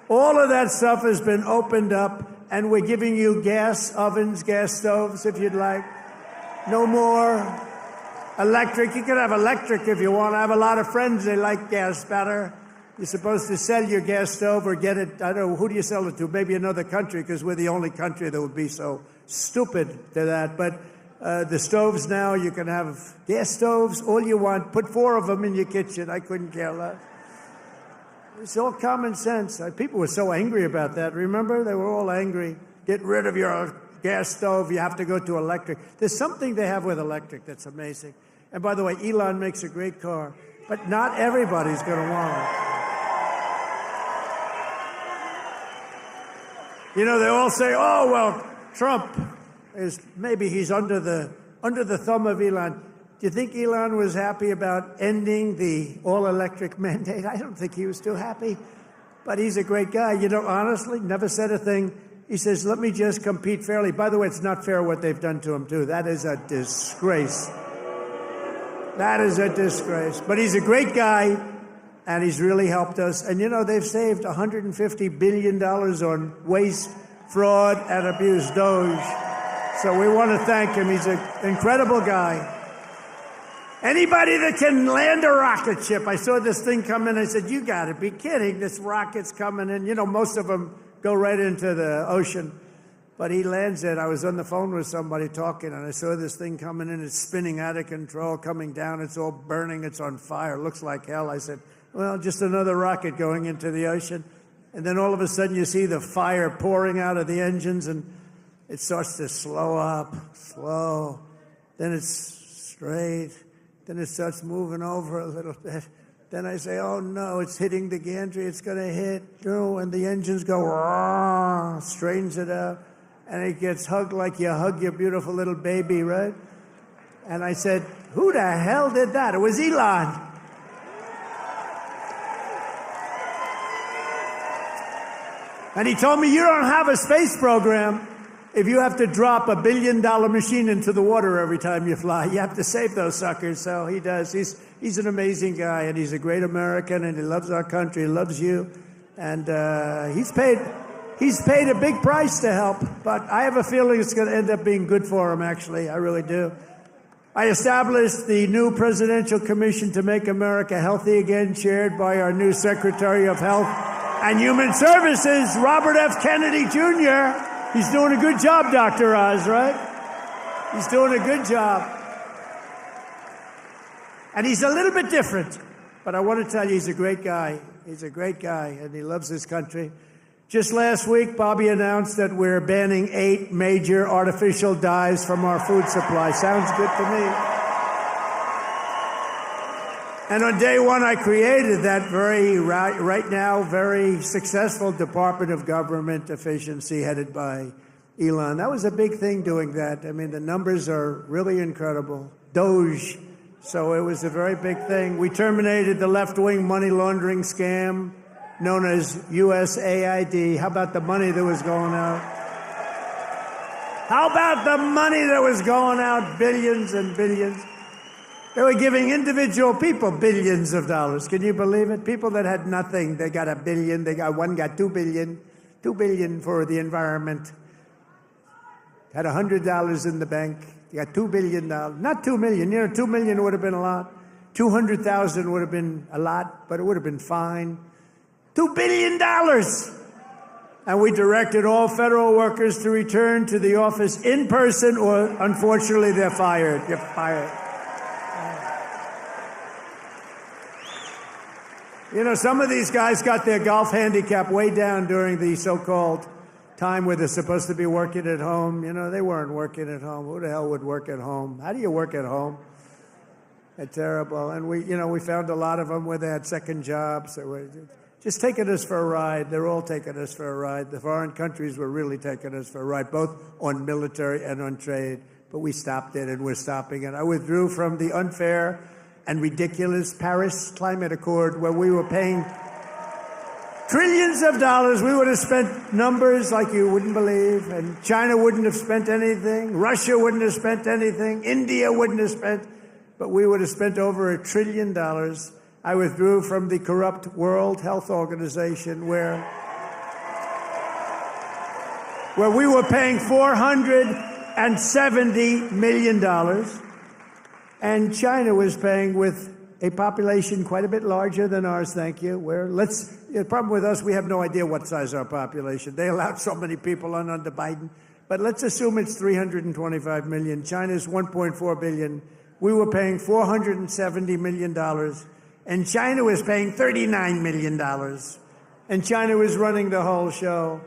All of that stuff has been opened up, and we're giving you gas ovens, gas stoves, if you'd like. No more electric. You can have electric if you want. I have a lot of friends, they like gas better. You're supposed to sell your gas stove or get it, I don't know, who do you sell it to? Maybe another country, because we're the only country that would be so stupid to that. But the stoves now, you can have gas stoves, all you want. Put 4 of them in your kitchen. I couldn't care less. It's all common sense. People were so angry about that. Remember? They were all angry. Get rid of your gas stove. You have to go to electric. There's something they have with electric that's amazing. And by the way, Elon makes a great car, but not everybody's going to want it. You know, they all say, oh, well, Trump is maybe he's under the thumb of Elon. Do you think Elon was happy about ending the all-electric mandate? I don't think he was too happy, but he's a great guy. You know, honestly, never said a thing. He says, let me just compete fairly. By the way, it's not fair what they've done to him, too. That is a disgrace. That is a disgrace. But he's a great guy, and he's really helped us. And, you know, they've saved $150 billion on waste, fraud, and abuse, Doge. So we want to thank him. He's an incredible guy. Anybody that can land a rocket ship. I saw this thing come in. I said, you got to be kidding. This rocket's coming in. You know, most of them go right into the ocean. But he lands it. I was on the phone with somebody talking, and I saw this thing coming in. It's spinning out of control, coming down. It's all burning. It's on fire. Looks like hell. I said, well, just another rocket going into the ocean. And then all of a sudden you see the fire pouring out of the engines, and it starts to slow up, slow. Then it's straight. Then it starts moving over a little bit. Then I say, oh, no, it's hitting the gantry. It's going to hit. And the engines go, rah, straightens it out. And it gets hugged like you hug your beautiful little baby, right? And I said, who the hell did that? It was Elon. And he told me, you don't have a space program if you have to drop $1 billion machine into the water every time you fly. You have to save those suckers. So he does. He's an amazing guy, and he's a great American, and he loves our country. He loves you. And he's paid a big price to help. But I have a feeling it's going to end up being good for him, actually. I really do. I established the new Presidential Commission to Make America Healthy Again, chaired by our new Secretary of Health and Human Services, Robert F. Kennedy, Jr. He's doing a good job, Dr. Oz, right? He's doing a good job. And he's a little bit different. But I want to tell you, he's a great guy. He's a great guy, and he loves his country. Just last week, Bobby announced that we're banning 8 major artificial dyes from our food supply. Sounds good to me. And on day one, I created that right now, very successful Department of Government Efficiency headed by Elon. That was a big thing doing that. I mean, the numbers are really incredible. Doge. So it was a very big thing. We terminated the left-wing money laundering scam known as USAID. How about the money that was going out? How about the money that was going out? Billions and billions. They were giving individual people billions of dollars. Can you believe it? People that had nothing, they got $1 billion. One got $2 billion. $2 billion for the environment. Had $100 in the bank. You got $2 billion. Not $2 million. You know, $2 million would have been a lot. 200,000 would have been a lot, but it would have been fine. $2 billion. And we directed all federal workers to return to the office in person, or unfortunately, they're fired. You're fired. You know, some of these guys got their golf handicap way down during the so-called time where they're supposed to be working at home. You know, they weren't working at home. Who the hell would work at home? How do you work at home? It's terrible. And we found a lot of them where they had second jobs. They were just taking us for a ride. They're all taking us for a ride. The foreign countries were really taking us for a ride, both on military and on trade. But we stopped it, and we're stopping it. I withdrew from the unfair and ridiculous Paris Climate Accord, where we were paying Trillions of dollars. We would have spent numbers like you wouldn't believe, and China wouldn't have spent anything. Russia wouldn't have spent anything. India wouldn't have spent, but we would have spent over $1 trillion. I withdrew from the corrupt World Health Organization where we were paying $470 million, and China was paying with a population quite a bit larger than ours, thank you. The problem with us, we have no idea what size our population. They allowed so many people on under Biden. But let's assume it's 325 million. China's 1.4 billion. We were paying $470 million. And China was paying $39 million. And China was running the whole show.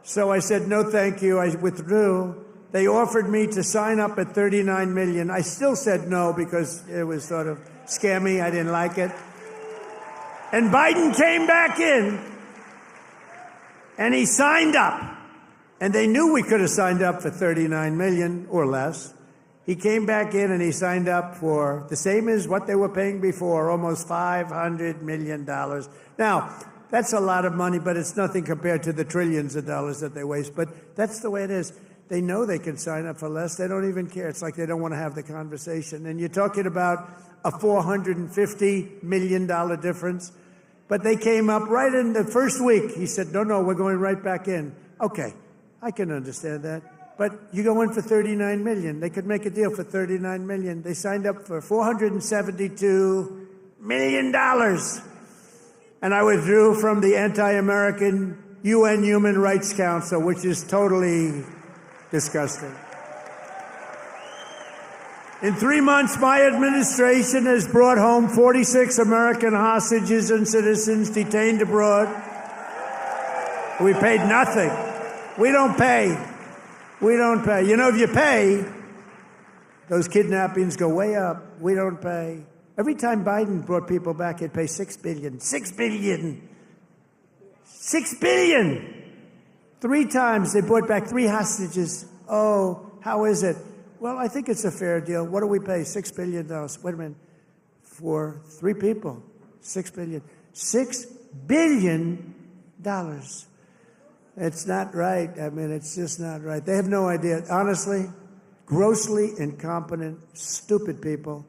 So I said, no, thank you. I withdrew. They offered me to sign up at $39 million. I still said no because it was sort of scammy. I didn't like it. And Biden came back in, and he signed up. And they knew we could have signed up for $39 million or less. He came back in, and he signed up for the same as what they were paying before, almost $500 million. Now, that's a lot of money, but it's nothing compared to the trillions of dollars that they waste. But that's the way it is. They know they can sign up for less. They don't even care. It's like they don't want to have the conversation. And you're talking about a $450 million difference. But they came up right in the first week. He said, no, we're going right back in. Okay, I can understand that. But you go in for $39 million. They could make a deal for $39 million. They signed up for $472 million. And I withdrew from the anti-American UN Human Rights Council, which is totally disgusting. In 3 months, my administration has brought home 46 American hostages and citizens detained abroad. We paid nothing. We don't pay. We don't pay. You know, if you pay, those kidnappings go way up. We don't pay. Every time Biden brought people back, he'd pay $6 billion. $6 billion. $6 billion. 3 times they brought back 3 hostages. Oh, how is it? Well, I think it's a fair deal. What do we pay? $6 billion. Wait a minute. For 3 people, $6 billion. $6 billion. It's not right. I mean, it's just not right. They have no idea. Honestly, grossly incompetent, stupid people.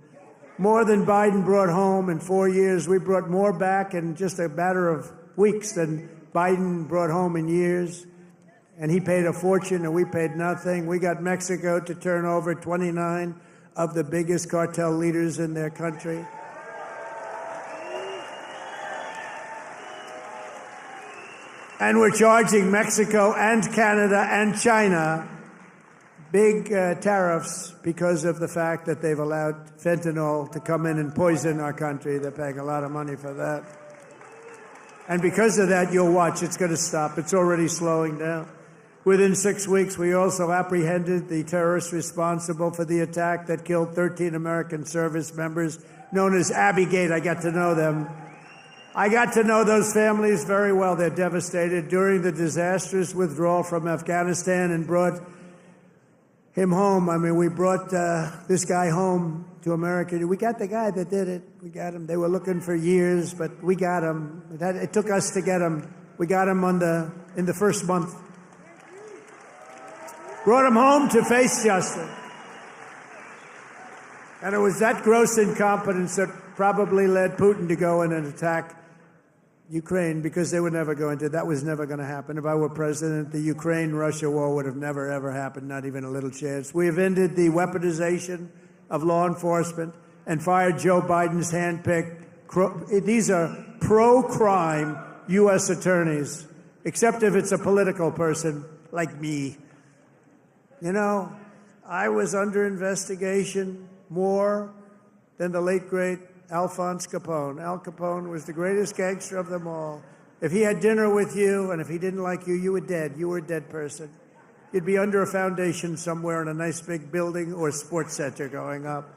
More than Biden brought home in 4 years. We brought more back in just a matter of weeks than Biden brought home in years. And he paid a fortune, and we paid nothing. We got Mexico to turn over 29 of the biggest cartel leaders in their country. And we're charging Mexico and Canada and China big tariffs because of the fact that they've allowed fentanyl to come in and poison our country. They're paying a lot of money for that. And because of that, you'll watch, it's going to stop. It's already slowing down. Within 6 weeks, we also apprehended the terrorists responsible for the attack that killed 13 American service members, known as Abbey-gate. I got to know them. I got to know those families very well. They're devastated during the disastrous withdrawal from Afghanistan and brought him home. I mean, we brought this guy home to America. We got the guy that did it. We got him. They were looking for years, but we got him. It took us to get him. We got him in the first month. Brought him home to face justice. And it was that gross incompetence that probably led Putin to go in and attack Ukraine, because they were never going to. That was never going to happen. If I were president, the Ukraine-Russia war would have never, ever happened, not even a little chance. We have ended the weaponization of law enforcement and fired Joe Biden's handpicked. These are pro-crime U.S. attorneys, except if it's a political person like me. You know, I was under investigation more than the late, great Alphonse Capone. Al Capone was the greatest gangster of them all. If he had dinner with you, and if he didn't like you, you were dead. You were a dead person. You'd be under a foundation somewhere in a nice big building or sports center going up.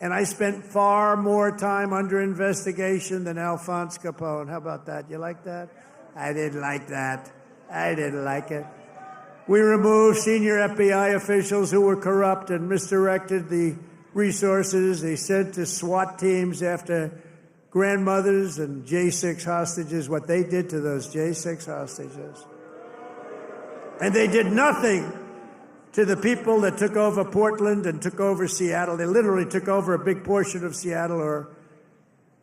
And I spent far more time under investigation than Alphonse Capone. How about that? You like that? I didn't like that. I didn't like it. We removed senior FBI officials who were corrupt and misdirected the resources they sent to SWAT teams after grandmothers and J6 hostages, what they did to those J6 hostages. And they did nothing to the people that took over Portland and took over Seattle. They literally took over a big portion of Seattle, or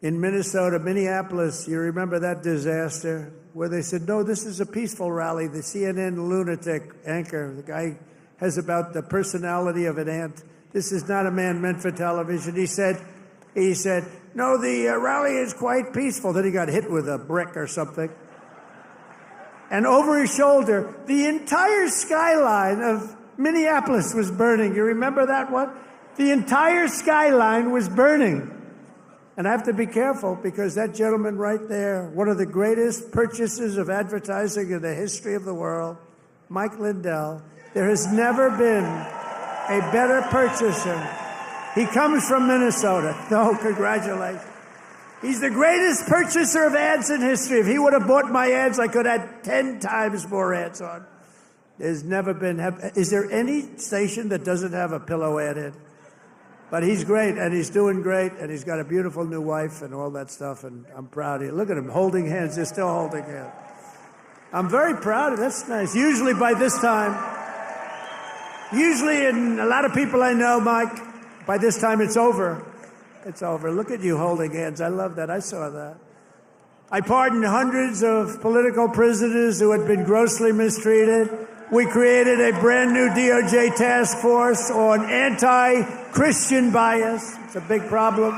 in Minnesota, Minneapolis. You remember that disaster where they said, no, this is a peaceful rally. The CNN lunatic anchor, the guy has about the personality of an ant. This is not a man meant for television. He said, no, the rally is quite peaceful. Then he got hit with a brick or something. And over his shoulder, the entire skyline of Minneapolis was burning. You remember that one? The entire skyline was burning. And I have to be careful because that gentleman right there, one of the greatest purchasers of advertising in the history of the world, Mike Lindell, there has never been a better purchaser. He comes from Minnesota. Oh, congratulations. He's the greatest purchaser of ads in history. If he would have bought my ads, I could have had 10 times more ads on. There's never been. Is there any station that doesn't have a pillow ad in? But he's great, and he's doing great, and he's got a beautiful new wife and all that stuff, and I'm proud of you. Look at him holding hands. They're still holding hands. I'm very proud of it. That's nice. Usually by this time, and a lot of people I know, Mike, by this time it's over. It's over. Look at you holding hands. I love that. I saw that. I pardoned hundreds of political prisoners who had been grossly mistreated. We created a brand new DOJ task force on anti-Christian bias. It's a big problem.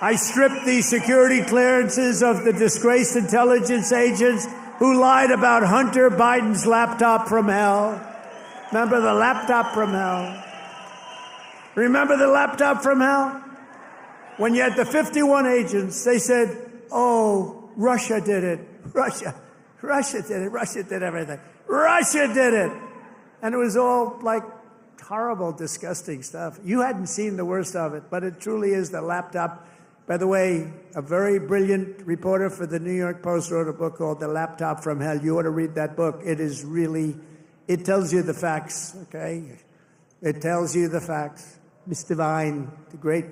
I stripped the security clearances of the disgraced intelligence agents who lied about Hunter Biden's laptop from hell. Remember the laptop from hell? Remember the laptop from hell? When you had the 51 agents, they said, oh, Russia did it. Russia did it. Russia did everything. Russia did it. And it was all like horrible, disgusting stuff. You hadn't seen the worst of it, but it truly is the laptop. By the way, a very brilliant reporter for the New York Post wrote a book called The Laptop from Hell. You ought to read that book. It is really, it tells you the facts, okay? It tells you the facts. Miss Devine, the great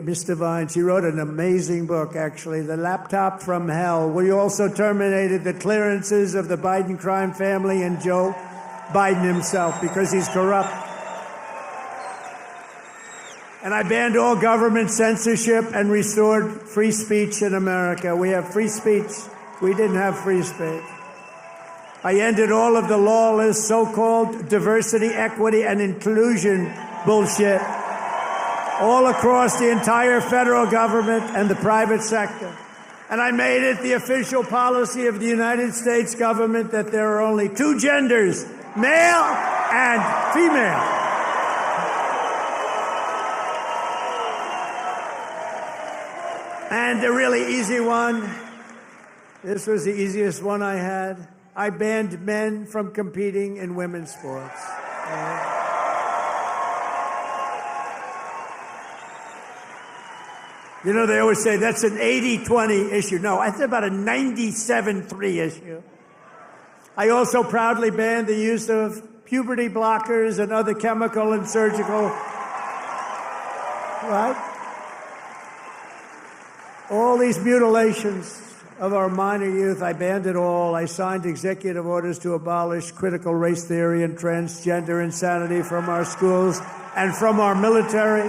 Miss Devine, she wrote an amazing book, actually, The Laptop from Hell. We also terminated the clearances of the Biden crime family and Joe Biden himself because he's corrupt. And I banned all government censorship and restored free speech in America. We have free speech. We didn't have free speech. I ended all of the lawless so-called diversity, equity, and inclusion bullshit all across the entire federal government and the private sector. And I made it the official policy of the United States government that there are only two genders, male and female. And the really easy one, this was the easiest one I had. I banned men from competing in women's sports. You know, they always say that's an 80-20 issue. No, it's about a 97-3 issue. I also proudly banned the use of puberty blockers and other chemical and surgical, right? All these mutilations of our minor youth, I banned it all. I signed executive orders to abolish critical race theory and transgender insanity from our schools and from our military.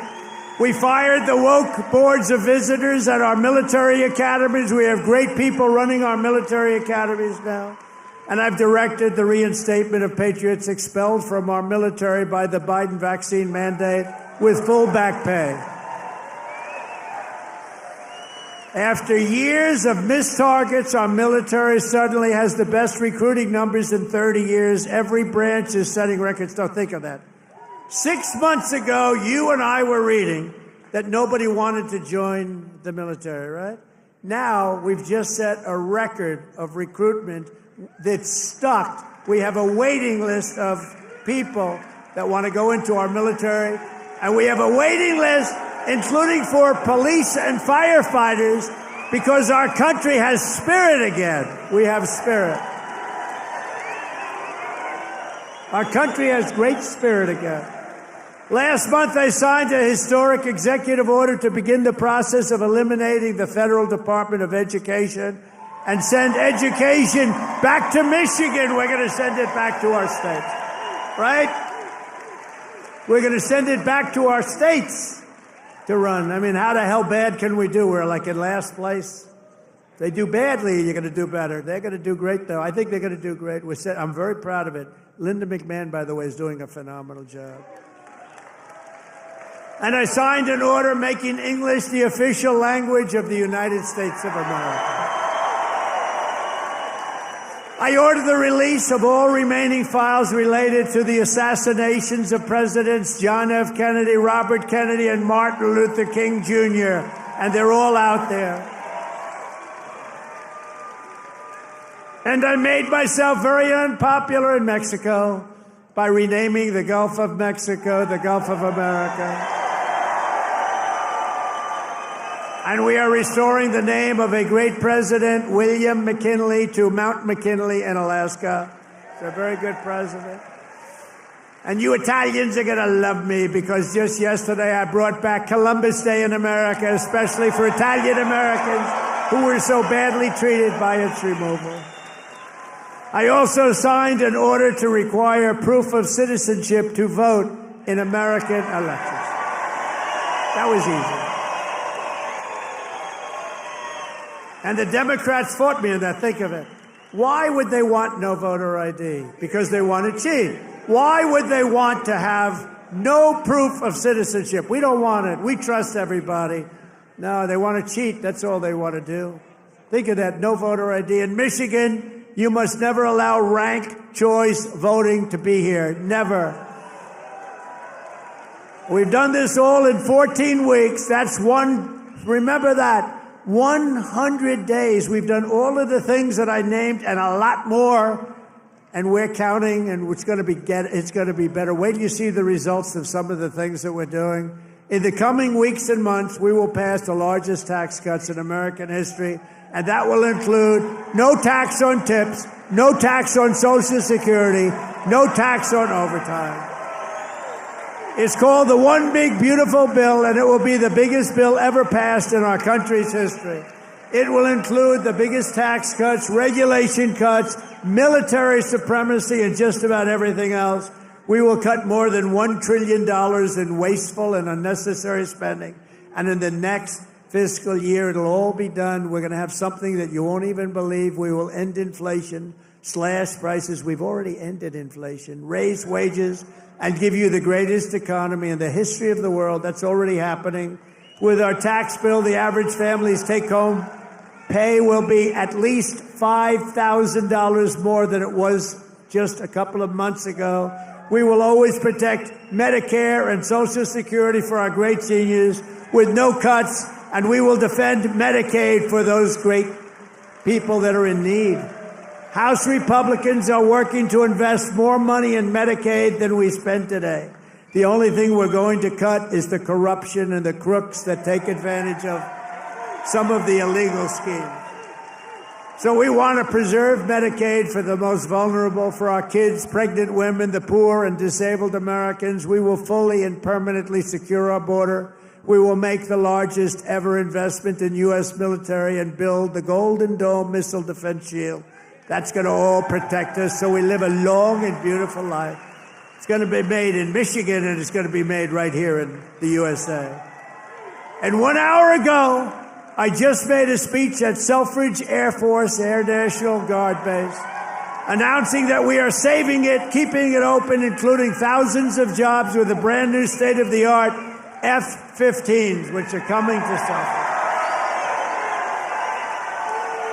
We fired the woke boards of visitors at our military academies. We have great people running our military academies now. And I've directed the reinstatement of patriots expelled from our military by the Biden vaccine mandate with full back pay. After years of missed targets, our military suddenly has the best recruiting numbers in 30 years. Every branch is setting records. Don't think of that. 6 months ago, you and I were reading that nobody wanted to join the military, right? Now, we've just set a record of recruitment that's stuck. We have a waiting list of people that want to go into our military, and we have a waiting list including for police and firefighters, because our country has spirit again. We have spirit. Our country has great spirit again. Last month, I signed a historic executive order to begin the process of eliminating the Federal Department of Education and send education back to Michigan. We're going to send it back to our states, right? We're going to send it back to our states to run. I mean, how the hell bad can we do? We're like in last place. If they do badly, you're going to do better. They're going to do great, though. I think they're going to do great. I'm very proud of it. Linda McMahon, by the way, is doing a phenomenal job. And I signed an order making English the official language of the United States of America. I ordered the release of all remaining files related to the assassinations of Presidents John F. Kennedy, Robert Kennedy, and Martin Luther King Jr., and they're all out there. And I made myself very unpopular in Mexico by renaming the Gulf of Mexico the Gulf of America. And we are restoring the name of a great president, William McKinley, to Mount McKinley in Alaska. He's a very good president. And you Italians are going to love me because just yesterday I brought back Columbus Day in America, especially for Italian Americans who were so badly treated by its removal. I also signed an order to require proof of citizenship to vote in American elections. That was easy. And the Democrats fought me in that. Think of it. Why would they want no voter ID? Because they want to cheat. Why would they want to have no proof of citizenship? We don't want it. We trust everybody. No, they want to cheat. That's all they want to do. Think of that. No voter ID. In Michigan, you must never allow ranked choice voting to be here. Never. We've done this all in 14 weeks. That's one. Remember that. 100 days. We've done all of the things that I named and a lot more, and we're counting, and it's going to be better. Wait till you see the results of some of the things that we're doing. In the coming weeks and months, we will pass the largest tax cuts in American history, and that will include no tax on tips, no tax on Social Security, no tax on overtime. It's called the One Big Beautiful Bill, and it will be the biggest bill ever passed in our country's history. It will include the biggest tax cuts, regulation cuts, military supremacy, and just about everything else. We will cut more than $1 trillion in wasteful and unnecessary spending. And in the next fiscal year, it'll all be done. We're going to have something that you won't even believe. We will end inflation, slash prices. We've already ended inflation, raise wages, and give you the greatest economy in the history of the world. That's already happening. With our tax bill, the average family's take-home pay will be at least $5,000 more than it was just a couple of months ago. We will always protect Medicare and Social Security for our great seniors with no cuts, and we will defend Medicaid for those great people that are in need. House Republicans are working to invest more money in Medicaid than we spend today. The only thing we're going to cut is the corruption and the crooks that take advantage of some of the illegal schemes. So we want to preserve Medicaid for the most vulnerable, for our kids, pregnant women, the poor, and disabled Americans. We will fully and permanently secure our border. We will make the largest ever investment in U.S. military and build the Golden Dome missile defense shield. That's going to all protect us so we live a long and beautiful life. It's going to be made in Michigan, and it's going to be made right here in the USA. And 1 hour ago, I just made a speech at Selfridge Air Force Air National Guard Base, announcing that we are saving it, keeping it open, including thousands of jobs with a brand new state-of-the-art F-15s, which are coming to Selfridge.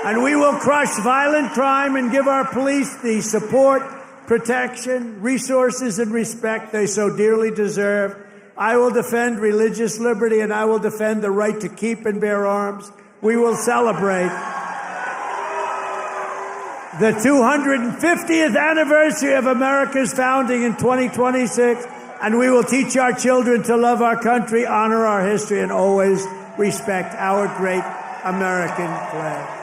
And we will crush violent crime and give our police the support, protection, resources, and respect they so dearly deserve. I will defend religious liberty, and I will defend the right to keep and bear arms. We will celebrate the 250th anniversary of America's founding in 2026, and we will teach our children to love our country, honor our history, and always respect our great American flag.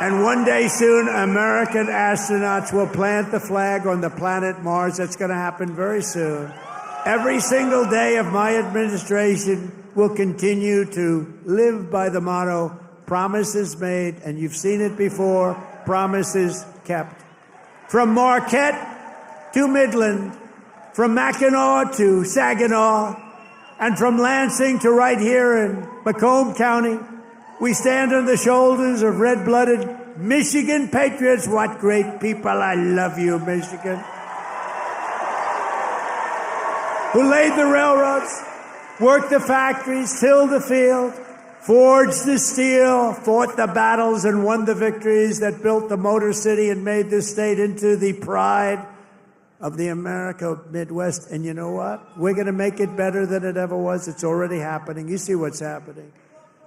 And one day soon, American astronauts will plant the flag on the planet Mars. That's going to happen very soon. Every single day of my administration will continue to live by the motto, promises made, and you've seen it before, promises kept. From Marquette to Midland, from Mackinac to Saginaw, and from Lansing to right here in Macomb County, we stand on the shoulders of red-blooded Michigan patriots. What great people. I love you, Michigan. Who laid the railroads, worked the factories, tilled the field, forged the steel, fought the battles and won the victories that built the Motor City and made this state into the pride of the America Midwest. And you know what? We're going to make it better than it ever was. It's already happening. You see what's happening.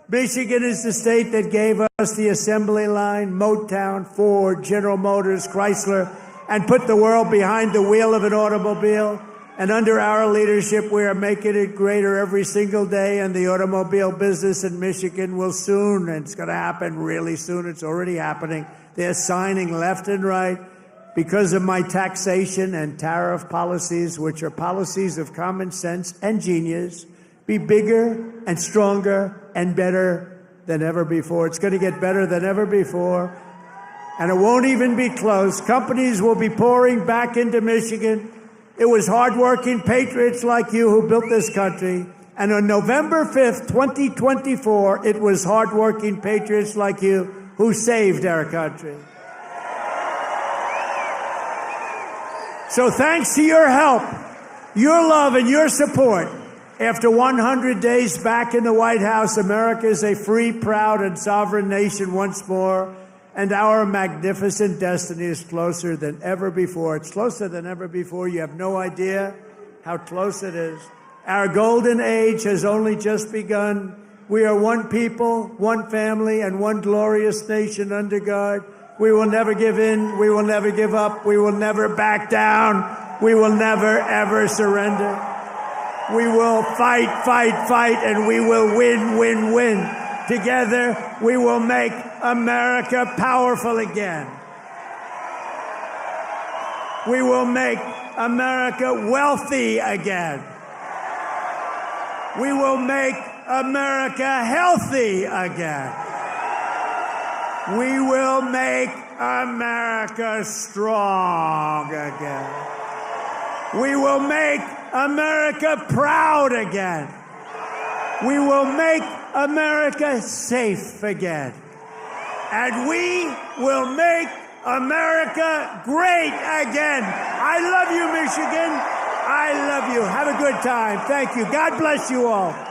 Michigan is the state that gave us the assembly line, Motown, Ford, General Motors, Chrysler, and put the world behind the wheel of an automobile. And under our leadership, we are making it greater every single day. And the automobile business in Michigan will soon, and it's going to happen really soon. It's already happening. They're signing left and right because of my taxation and tariff policies, which are policies of common sense and genius, be bigger and stronger and better than ever before. It's going to get better than ever before. And it won't even be close. Companies will be pouring back into Michigan. It was hardworking patriots like you who built this country. And on November 5th, 2024, it was hardworking patriots like you who saved our country. So thanks to your help, your love, and your support, after 100 days back in the White House, America is a free, proud, and sovereign nation once more. And our magnificent destiny is closer than ever before. It's closer than ever before. You have no idea how close it is. Our golden age has only just begun. We are one people, one family, and one glorious nation under God. We will never give in. We will never give up. We will never back down. We will never, ever surrender. We will fight, fight, fight, and we will win, win, win. Together, we will make America powerful again. We will make America wealthy again. We will make America healthy again. We will make America strong again. We will make America proud again. We will make America safe again. And we will make America great again. I love you, Michigan. I love you. Have a good time. Thank you. God bless you all.